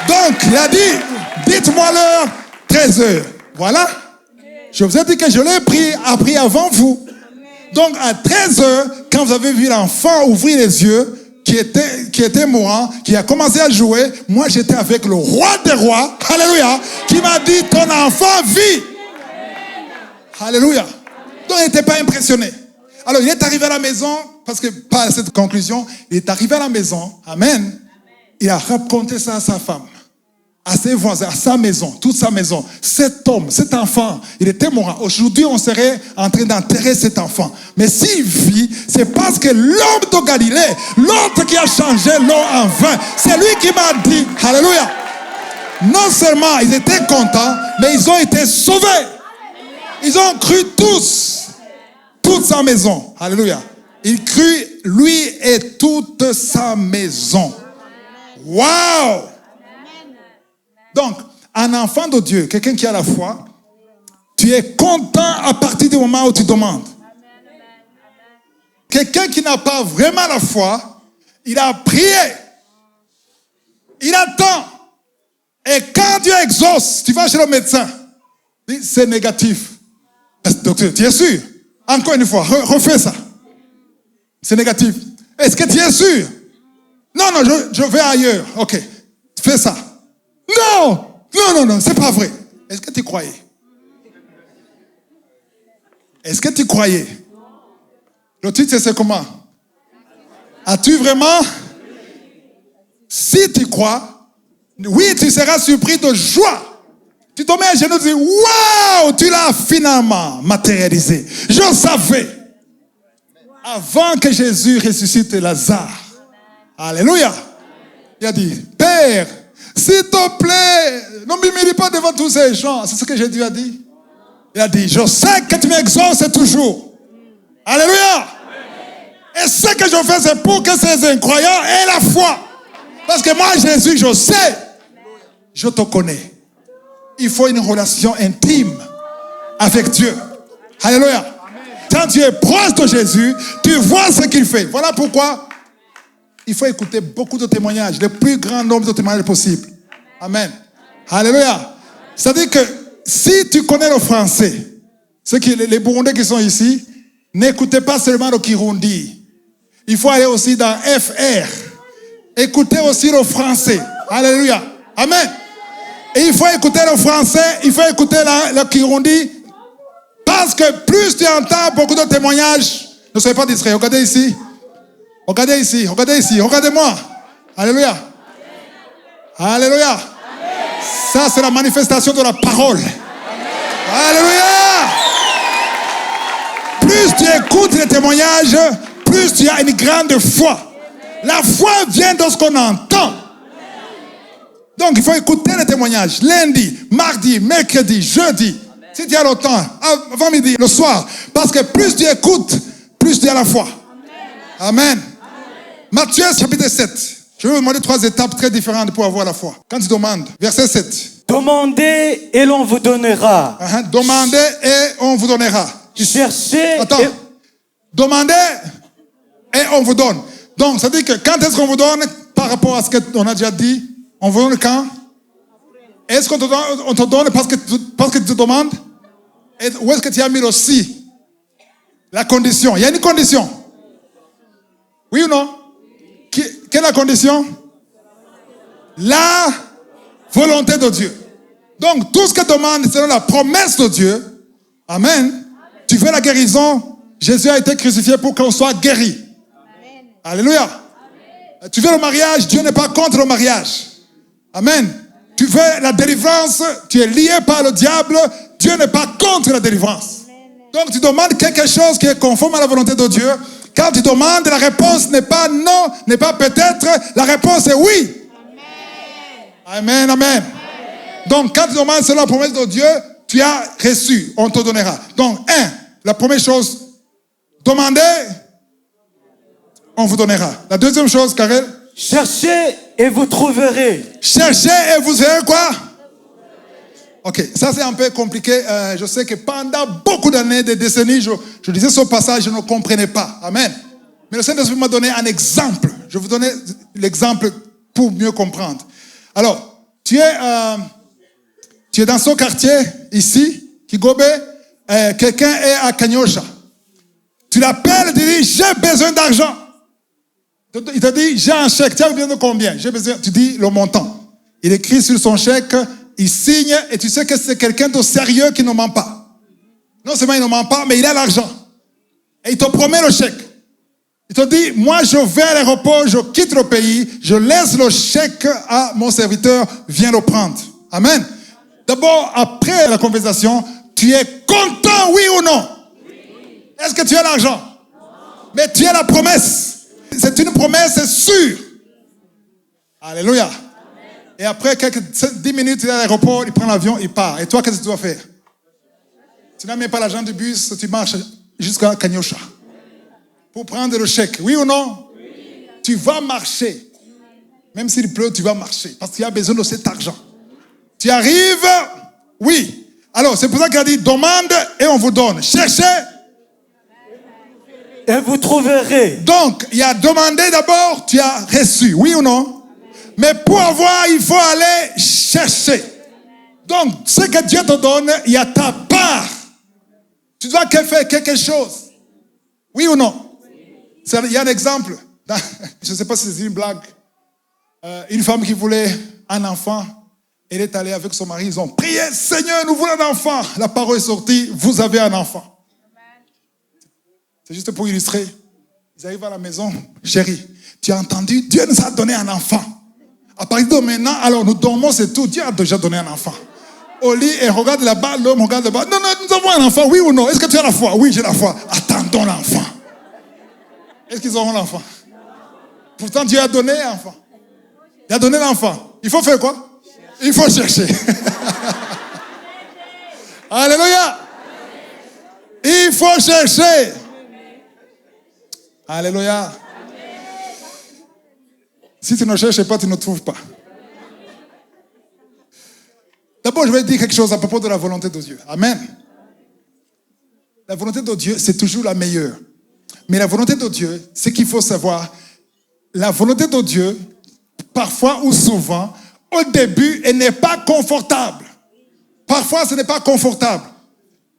Donc, il a dit, dites-moi l'heure, 13 13 heures. Voilà. Je vous ai dit que je l'ai appris avant vous. Donc, à 13 heures, quand vous avez vu l'enfant ouvrir les yeux, qui était mourant, qui a commencé à jouer, moi, j'étais avec le roi des rois, alléluia, qui m'a dit, ton enfant vit. Alléluia. Donc, il n'était pas impressionné. Alors, il est arrivé à la maison, parce que, par cette conclusion, il est arrivé à la maison, amen. Il a raconté ça à sa femme, à ses voisins, à sa maison, toute sa maison. Cet homme, cet enfant, il était mourant. Aujourd'hui, on serait en train d'enterrer cet enfant. Mais s'il vit, c'est parce que l'homme de Galilée, l'autre qui a changé l'eau en vin, c'est lui qui m'a dit, alléluia. Non seulement ils étaient contents, mais ils ont été sauvés. Ils ont cru tous, toute sa maison. Alléluia. Il crut, lui et toute sa maison. Wow! Donc, un enfant de Dieu, quelqu'un qui a la foi, tu es content à partir du moment où tu demandes. Quelqu'un qui n'a pas vraiment la foi, il a prié. Il attend. Et quand Dieu exauce, tu vas chez le médecin. C'est négatif. Docteur, tu es sûr? Encore une fois, refais ça. C'est négatif. Est-ce que tu es sûr? Non, je vais ailleurs. Ok, fais ça. Non, c'est pas vrai. Est-ce que tu croyais? Est-ce que tu croyais? Le titre, c'est comment? As-tu vraiment? Si tu crois, oui, tu seras surpris de joie. Tu te mets à genoux et tu dis, waouh, tu l'as finalement matérialisé. Je savais. Avant que Jésus ressuscite Lazare. Alléluia. Il a dit, Père, s'il te plaît, ne m'humilie pas devant tous ces gens. C'est ce que Jésus a dit. Il a dit, je sais que tu m'exauces toujours. Alléluia. Et ce que je fais, c'est pour que ces incroyants aient la foi. Parce que moi, Jésus, je sais. Je te connais. Il faut une relation intime avec Dieu. Alléluia. Quand tu es proche de Jésus, tu vois ce qu'il fait. Voilà pourquoi il faut écouter beaucoup de témoignages, le plus grand nombre de témoignages possible. Amen. Alléluia. C'est-à-dire que si tu connais le français, les Burundais qui sont ici, n'écoutez pas seulement le Kirundi. Il faut aller aussi dans FR. Écoutez aussi le français. Alléluia. Amen. Et il faut écouter le français, il faut écouter le Kirundi. Parce que plus tu entends beaucoup de témoignages, ne soyez pas distraits. Regardez ici. Regardez ici. Regardez ici. Regardez-moi. Alléluia. Alléluia. Amen. Ça, c'est la manifestation de la parole. Amen. Alléluia. Plus tu écoutes les témoignages, plus tu as une grande foi. La foi vient de ce qu'on entend. Donc, il faut écouter les témoignages. Lundi, mardi, mercredi, jeudi. Si tu as le temps, avant midi, le soir. Parce que plus tu écoutes, plus tu as la foi. Amen. Amen. Matthieu chapitre 7. Je vais vous demander 3 étapes très différentes pour avoir la foi. Quand tu demandes, verset 7. Demandez et l'on vous donnera. Demandez et on vous donnera. Cherchez. Attends. Demandez et on vous donne. Donc, ça dit que quand est-ce qu'on vous donne par rapport à ce qu'on a déjà dit? On vous donne quand? Est-ce qu'on te donne parce que tu te demandes? Ou est-ce que tu as mis aussi la condition? Il y a une condition. Oui ou non? Quelle est la condition? La volonté de Dieu. Donc, tout ce que tu demandes, c'est la promesse de Dieu. Amen. Tu veux la guérison? Jésus a été crucifié pour qu'on soit guéri. Amen. Alléluia. Amen. Tu veux le mariage? Dieu n'est pas contre le mariage. Amen. Tu veux la délivrance? Tu es lié par le diable. Dieu n'est pas contre la délivrance. Amen. Donc, tu demandes quelque chose qui est conforme à la volonté de Dieu. Quand tu demandes, la réponse n'est pas non, n'est pas peut-être. La réponse est oui. Amen. Amen, amen. Amen. Donc, quand tu demandes selon la promesse de Dieu, tu as reçu, on te donnera. Donc, la première chose, demandez, on vous donnera. La deuxième chose, Karel. Cherchez et vous trouverez. Cherchez et vous verrez quoi? Ok, ça c'est un peu compliqué. Je sais que pendant beaucoup d'années, des décennies, je disais ce passage, je ne comprenais pas. Amen. Mais le Saint-Esprit m'a donné un exemple. Je vais vous donner l'exemple pour mieux comprendre. Alors, tu es Tu es dans son quartier, ici, Kigobe, quelqu'un est à Kanyosha. Tu l'appelles, tu dis, j'ai besoin d'argent. Il te dit, j'ai un chèque, tu as besoin de combien? J'ai besoin, tu dis le montant. Il écrit sur son chèque, il signe, et tu sais que c'est quelqu'un de sérieux qui ne ment pas. Non seulement il ne ment pas, mais il a l'argent. Et il te promet le chèque. Il te dit, moi je vais à l'aéroport, je quitte le pays, je laisse le chèque à mon serviteur, viens le prendre. Amen. D'abord, après la conversation, tu es content, oui ou non? Oui. Est-ce que tu as l'argent? Non. Mais tu as la promesse. C'est une promesse sûre. Alléluia. Amen. Et après quelques 10 minutes, il est à l'aéroport, il prend l'avion, il part. Et toi, qu'est-ce que tu dois faire? Tu n'as même pas l'argent du bus, tu marches jusqu'à Kanyosha pour prendre le chèque. Oui ou non? Oui. Tu vas marcher. Même s'il pleut, tu vas marcher. Parce qu'il y a besoin de cet argent. Tu arrives, oui. Alors, c'est pour ça qu'il a dit, demande et on vous donne. Cherchez. Et vous trouverez. Donc, il y a demandé d'abord, tu as reçu. Oui ou non? Mais pour avoir, il faut aller chercher. Donc, ce que Dieu te donne, il y a ta part. Tu dois faire quelque chose. Oui ou non? Il y a un exemple. Je ne sais pas si c'est une blague. Une femme qui voulait un enfant. Elle est allée avec son mari, ils ont prié, Seigneur, nous voulons un enfant. La parole est sortie, vous avez un enfant. C'est juste pour illustrer. Ils arrivent à la maison, chérie, tu as entendu, Dieu nous a donné un enfant. À partir de maintenant, alors nous dormons, c'est tout. Dieu a déjà donné un enfant. Au lit, elle regarde là-bas, l'homme regarde là-bas. Non, nous avons un enfant, oui ou non? Est-ce que tu as la foi? Oui, j'ai la foi. Attendons l'enfant. Est-ce qu'ils auront l'enfant? Pourtant, Dieu a donné un enfant. Il a donné l'enfant. Il faut faire quoi? Il faut chercher. Alléluia. Il faut chercher. Alléluia. Si tu ne cherches pas, tu ne trouves pas. D'abord, je vais dire quelque chose à propos de la volonté de Dieu. Amen. La volonté de Dieu, c'est toujours la meilleure. Mais la volonté de Dieu, ce qu'il faut savoir, la volonté de Dieu, parfois ou souvent, au début, elle n'est pas confortable. Parfois, ce n'est pas confortable.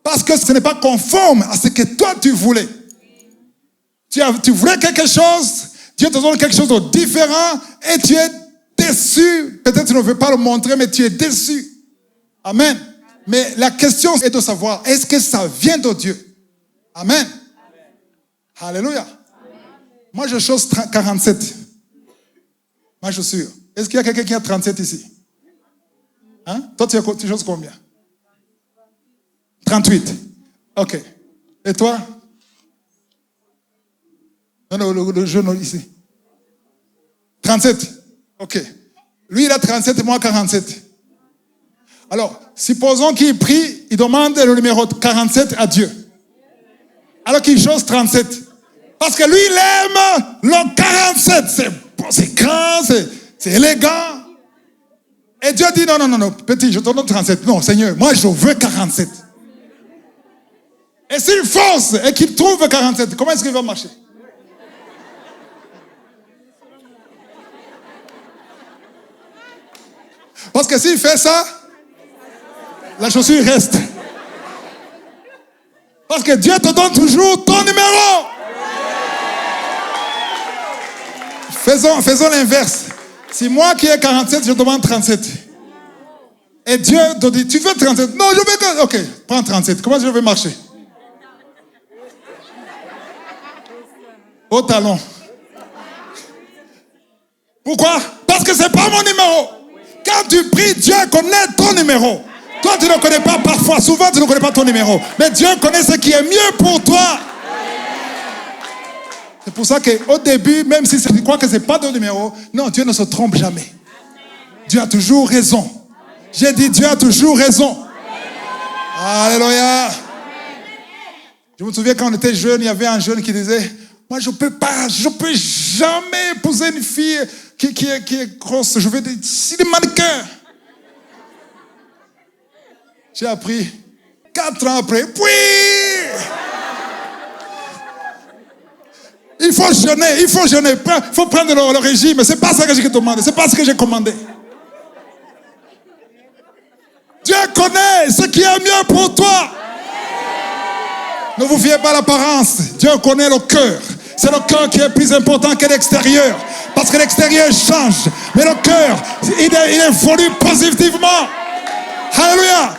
Parce que ce n'est pas conforme à ce que toi, tu voulais. Tu voulais quelque chose, Dieu te donne quelque chose de différent et tu es déçu. Peut-être tu ne veux pas le montrer, mais tu es déçu. Amen. Mais la question est de savoir, est-ce que ça vient de Dieu? Amen. Alléluia. Moi, je chose 47. Moi, je suis sûr. Est-ce qu'il y a quelqu'un qui a 37 ici? Hein? Toi, tu choses combien? 38. Ok. Et toi? Non, le jeune ici. 37. Ok. Lui, il a 37 et moi 47. Alors, supposons qu'il prie, il demande le numéro 47 à Dieu. Alors qu'il chose 37. Parce que lui, il aime le 47. C'est grand, c'est élégant. Et Dieu dit, non, petit, je te donne 37. Non, Seigneur, moi, je veux 47. Et s'il force et qu'il trouve 47, comment est-ce qu'il va marcher? Parce que s'il fait ça, la chaussure reste. Parce que Dieu te donne toujours ton numéro. Faisons l'inverse. Si moi qui ai 47, je demande 37. Et Dieu te dit, tu veux 37? Non, je veux... Ok, prends 37. Comment je vais marcher? Au talon. Pourquoi? Parce que c'est pas mon numéro. Quand tu pries, Dieu connaît ton numéro. Toi, tu ne connais pas parfois. Souvent, tu ne connais pas ton numéro. Mais Dieu connaît ce qui est mieux pour toi. C'est pour ça qu'au début, même si tu crois que ce n'est pas ton numéro, non, Dieu ne se trompe jamais. Dieu a toujours raison. J'ai dit, Dieu a toujours raison. Alléluia. Je me souviens quand on était jeune, il y avait un jeune qui disait, moi je peux jamais épouser une fille qui est grosse. Je veux dire, c'est des mannequins. J'ai appris 4 ans après, puis il faut jeûner. Il faut prendre le régime. C'est pas ça que j'ai demandé, c'est pas ce que j'ai commandé. Dieu connaît ce qui est mieux pour toi. Ne vous fiez pas à l'apparence. Dieu connaît le cœur. C'est le cœur qui est plus important que l'extérieur. Parce que l'extérieur change. Mais le cœur, il évolue positivement. Alléluia.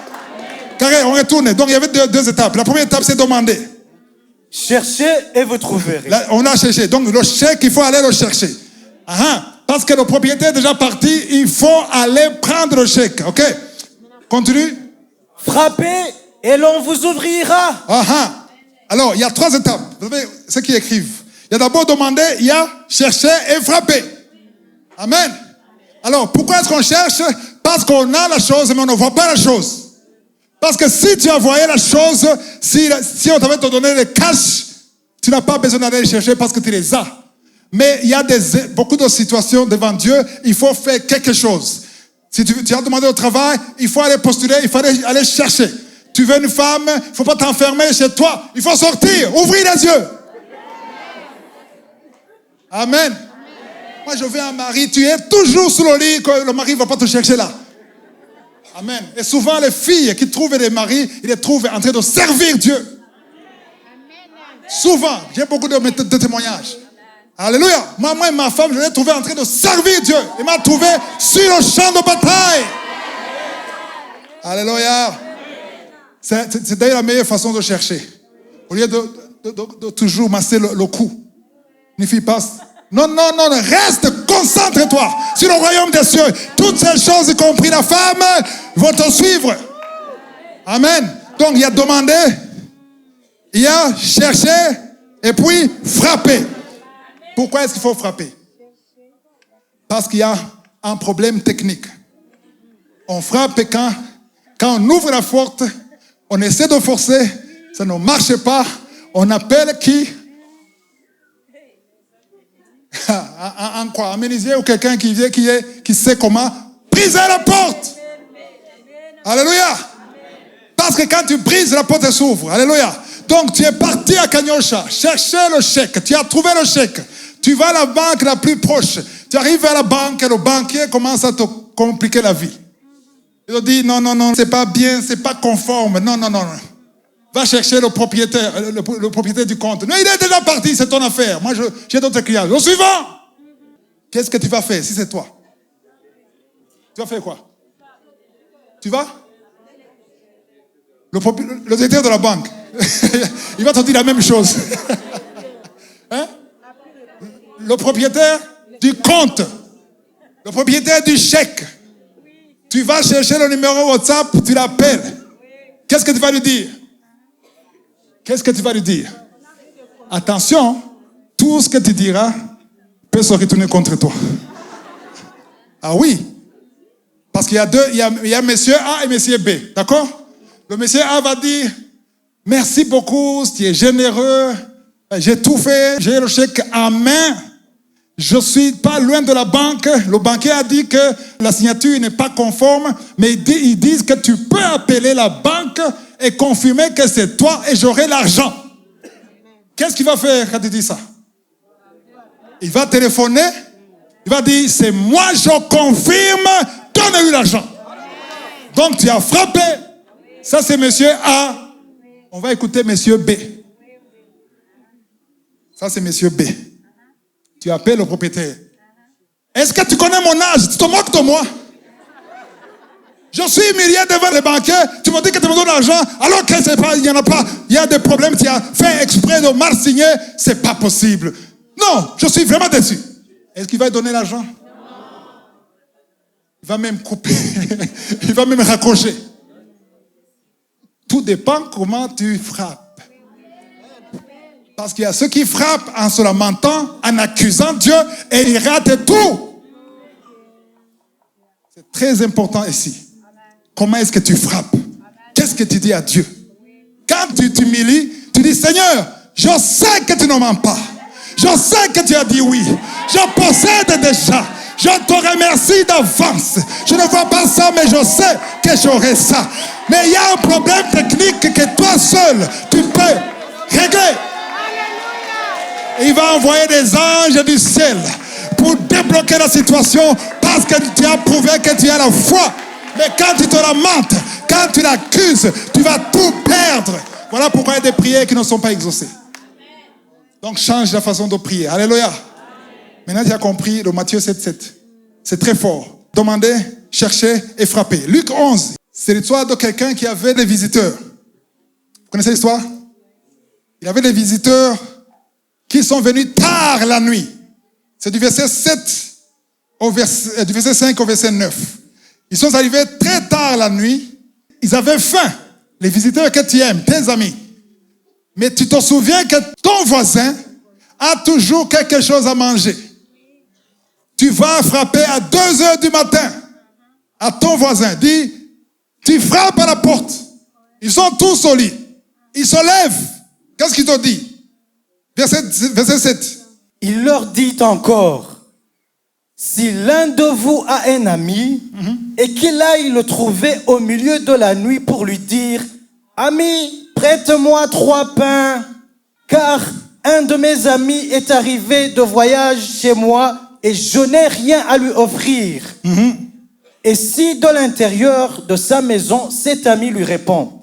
Carré, on retourne. Donc il y avait deux étapes. La première étape, c'est demander. Cherchez et vous trouverez. Là, on a cherché. Donc le chèque, il faut aller le chercher. Parce que le propriétaire est déjà parti, il faut aller prendre le chèque. Ok? Continue. Frappez et l'on vous ouvrira. Alors, il y a 3 étapes. Vous savez, ceux qui écrivent. Il y a d'abord demander, il y a chercher et frapper. Amen. Alors, pourquoi est-ce qu'on cherche? Parce qu'on a la chose, mais on ne voit pas la chose. Parce que si tu as voyé la chose, si on t'avait donné le cash, tu n'as pas besoin d'aller les chercher parce que tu les as. Mais il y a beaucoup de situations devant Dieu, il faut faire quelque chose. Si tu as demandé au travail, il faut aller postuler, il faut aller chercher. Tu veux une femme, il ne faut pas t'enfermer chez toi. Il faut sortir, ouvrir les yeux. Amen. Moi, je veux un mari, tu es toujours sous le lit, que le mari ne va pas te chercher là. Amen. Et souvent, les filles qui trouvent des maris, ils les trouvent en train de servir Dieu. Souvent, j'ai beaucoup de témoignages. Alléluia. Moi et ma femme, je l'ai trouvé en train de servir Dieu. Il m'a trouvé sur le champ de bataille. Alléluia. C'est d'ailleurs la meilleure façon de chercher. Au lieu de toujours masser le cou. Ne fie pas. Non, reste, concentre-toi sur le royaume des cieux. Toutes ces choses, y compris la femme, vont te suivre. Amen. Donc, il y a demandé, il y a cherché, et puis frapper. Pourquoi est-ce qu'il faut frapper? Parce qu'il y a un problème technique. On frappe quand on ouvre la porte, on essaie de forcer, ça ne marche pas, on appelle qui? Un quoi? Un menuisier ou quelqu'un qui sait comment briser la porte. Alléluia. Parce que quand tu brises, la porte s'ouvre. Alléluia. Donc tu es parti à Kanyosha, chercher le chèque, tu as trouvé le chèque. Tu vas à la banque la plus proche. Tu arrives à la banque et le banquier commence à te compliquer la vie. Il te dit non, c'est pas bien, c'est pas conforme. Non. Va chercher le propriétaire du compte. Non, il est déjà parti, c'est ton affaire. Moi, j'ai d'autres clients. Au suivant! Qu'est-ce que tu vas faire si c'est toi? Tu vas faire quoi? Tu vas? Le directeur de la banque. Il va te dire la même chose. Hein? Le propriétaire du compte. Le propriétaire du chèque. Tu vas chercher le numéro WhatsApp, tu l'appelles. Qu'est-ce que tu vas lui dire? Qu'est-ce que tu vas lui dire? Attention, tout ce que tu diras peut se retourner contre toi. Ah oui. Parce qu'il y a il y a monsieur A et monsieur B. D'accord? Le monsieur A va dire, merci beaucoup, tu es généreux, j'ai tout fait, j'ai le chèque en main. Je suis pas loin de la banque. Le banquier a dit que la signature n'est pas conforme, mais ils disent que tu peux appeler la banque et confirmer que c'est toi et j'aurai l'argent. Qu'est-ce qu'il va faire quand il dit ça? Il va téléphoner, il va dire, c'est moi, je confirme, donne-lui l'argent. Donc tu as frappé. Ça c'est monsieur A. On va écouter monsieur B. Ça c'est monsieur B. Tu appelles le propriétaire. Est-ce que tu connais mon âge? Tu te moques de moi? Je suis humilié devant les banquiers. Tu me dis que tu me donnes l'argent alors que c'est pas, il n'y en a pas. Il y a des problèmes. Tu as fait exprès de mal signer. C'est pas possible. Non, je suis vraiment déçu. Est-ce qu'il va donner l'argent? Non. Il va même couper. Il va même raccrocher. Tout dépend comment tu frappes. Parce qu'il y a ceux qui frappent en se lamentant, en accusant Dieu, et ils ratent tout. C'est très important ici. Comment est-ce que tu frappes? Qu'est-ce que tu dis à Dieu? Quand tu t'humilies, tu dis, Seigneur, je sais que tu ne mens pas. Je sais que tu as dit oui. Je possède déjà. Je te remercie d'avance. Je ne vois pas ça, mais je sais que j'aurai ça. Mais il y a un problème technique que toi seul, tu peux régler. Et il va envoyer des anges du ciel pour débloquer la situation parce que tu as prouvé que tu as la foi. Mais quand tu te lamentes, quand tu l'accuses, tu vas tout perdre. Voilà pourquoi il y a des prières qui ne sont pas exaucées. Donc change la façon de prier. Alléluia. Maintenant tu as compris le Matthieu 7,7. C'est très fort. Demandez, cherchez et frappez. Luc 11, c'est l'histoire de quelqu'un qui avait des visiteurs. Vous connaissez l'histoire? Il y avait des visiteurs qui sont venus tard la nuit. C'est du verset 7 du verset 5 au verset 9. Ils sont arrivés très tard la nuit. Ils avaient faim. Les visiteurs que tu aimes, tes amis. Mais tu te souviens que ton voisin a toujours quelque chose à manger. Tu vas frapper à 2 heures du matin à ton voisin. Dis, tu frappes à la porte. Ils sont tous au lit. Ils se lèvent. Qu'est-ce qu'il te dit? Verset 7. Il leur dit encore, si l'un de vous a un ami et qu'il aille le trouver au milieu de la nuit pour lui dire, ami, prête-moi 3 pains, car un de mes amis est arrivé de voyage chez moi et je n'ai rien à lui offrir. Et si de l'intérieur de sa maison, cet ami lui répond,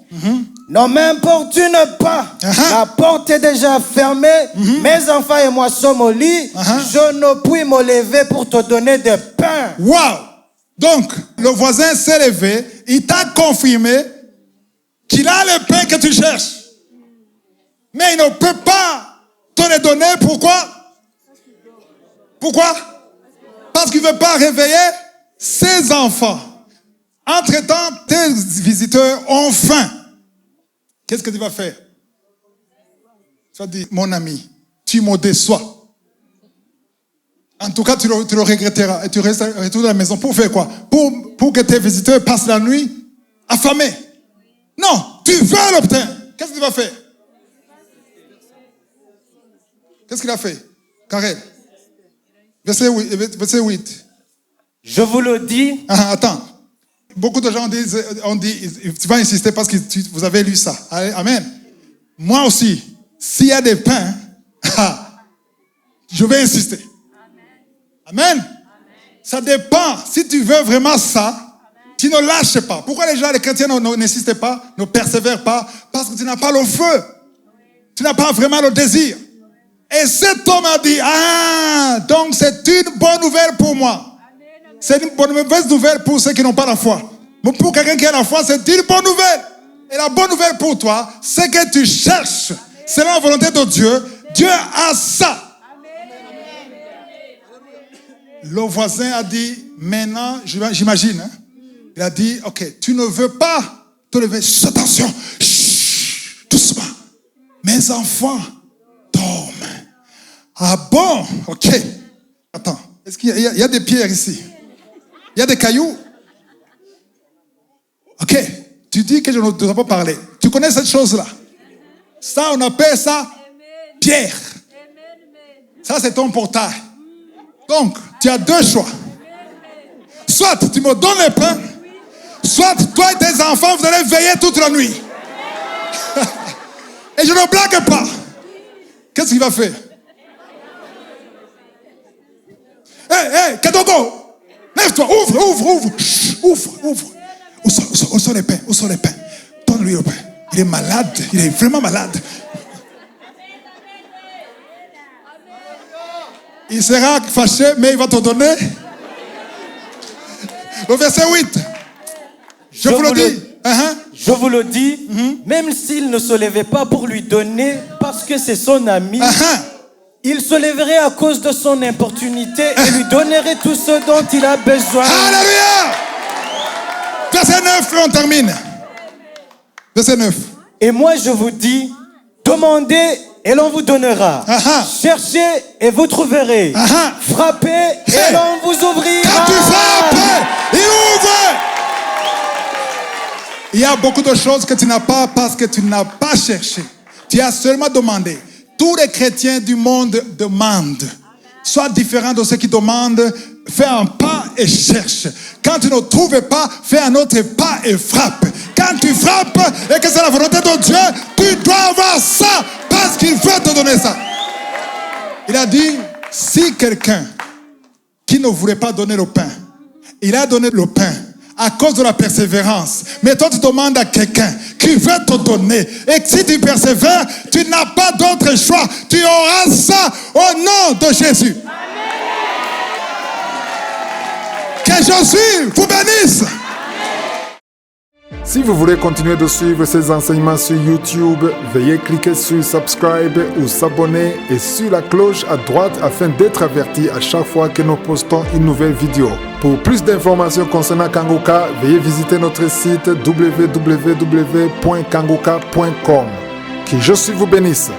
ne m'importune pas, la porte est déjà fermée, mes enfants et moi sommes au lit, je ne puis me lever pour te donner des pains. Wow! Donc, le voisin s'est levé, il t'a confirmé qu'il a le pain que tu cherches. Mais il ne peut pas te les donner. Pourquoi? Pourquoi? Parce qu'il ne veut pas réveiller ses enfants. Entre-temps, tes visiteurs ont faim. Qu'est-ce que tu vas faire? Tu vas dire, mon ami, tu me déçois. En tout cas, tu le regretteras. Et tu retournes à la maison pour faire quoi? Pour que tes visiteurs passent la nuit affamés. Non, tu veux l'obtenir. Qu'est-ce que tu vas faire? Qu'est-ce qu'il a fait? Karel. Verset 8. Je vous le dis. Attends. Beaucoup de gens ont dit, tu vas insister parce que vous avez lu ça. Amen. Moi aussi, s'il y a des pains, je vais insister. Amen. Ça dépend. Si tu veux vraiment ça, tu ne lâches pas. Pourquoi les chrétiens n'insistent pas, ne persévèrent pas? Parce que tu n'as pas le feu. Tu n'as pas vraiment le désir. Et cet homme a dit, donc c'est une bonne nouvelle pour moi. C'est une mauvaise nouvelle pour ceux qui n'ont pas la foi. Mais pour quelqu'un qui a la foi, c'est une bonne nouvelle. Et la bonne nouvelle pour toi, c'est que tu cherches. C'est la volonté de Dieu. Dieu a ça. Le voisin a dit, maintenant, j'imagine, il a dit, ok, tu ne veux pas te lever. Attention, chut, doucement. Mes enfants dorment. Ah bon? Ok. Attends, est-ce qu'il y a des pierres ici? Il y a des cailloux? Ok. Tu dis que je ne dois pas parler. Tu connais cette chose-là? Ça, on appelle ça pierre. Ça, c'est ton portail. Donc, tu as 2 choix. Soit tu me donnes les pains, soit toi et tes enfants, vous allez veiller toute la nuit. Et je ne blague pas. Qu'est-ce qu'il va faire? Hé, Kadogo! Lève-toi, ouvre. Chut, ouvre. Où sont les pains? Donne-lui le pain. Il est malade. Il est vraiment malade. Il sera fâché, mais il va te donner. Le verset 8. Je vous le dis. Je vous le dis, même s'il ne se levait pas pour lui donner, parce que c'est son ami, il se lèverait à cause de son importunité et lui donnerait tout ce dont il a besoin. Alléluia! Verset 9, on termine. Verset 9. Et moi je vous dis, demandez et l'on vous donnera. Cherchez et vous trouverez. Frappez et l'on vous ouvrira. Quand tu frappes, il ouvre. Il y a beaucoup de choses que tu n'as pas parce que tu n'as pas cherché. Tu as seulement demandé. Tous les chrétiens du monde demandent. Sois différent de ceux qui demandent. Fais un pas et cherche. Quand tu ne trouves pas, fais un autre pas et frappe. Quand tu frappes et que c'est la volonté de Dieu, tu dois avoir ça parce qu'il veut te donner ça. Il a dit, si quelqu'un qui ne voulait pas donner le pain, il a donné le pain à cause de la persévérance. Mais toi, tu demandes à quelqu'un qui veut te donner. Et si tu persévères, tu n'as pas d'autre choix. Tu auras ça au nom de Jésus. Que Jésus vous bénisse. Si vous voulez continuer de suivre ces enseignements sur YouTube, veuillez cliquer sur Subscribe ou s'abonner et sur la cloche à droite afin d'être averti à chaque fois que nous postons une nouvelle vidéo. Pour plus d'informations concernant Kangoka, veuillez visiter notre site www.kangoka.com. Que Jésus vous bénisse.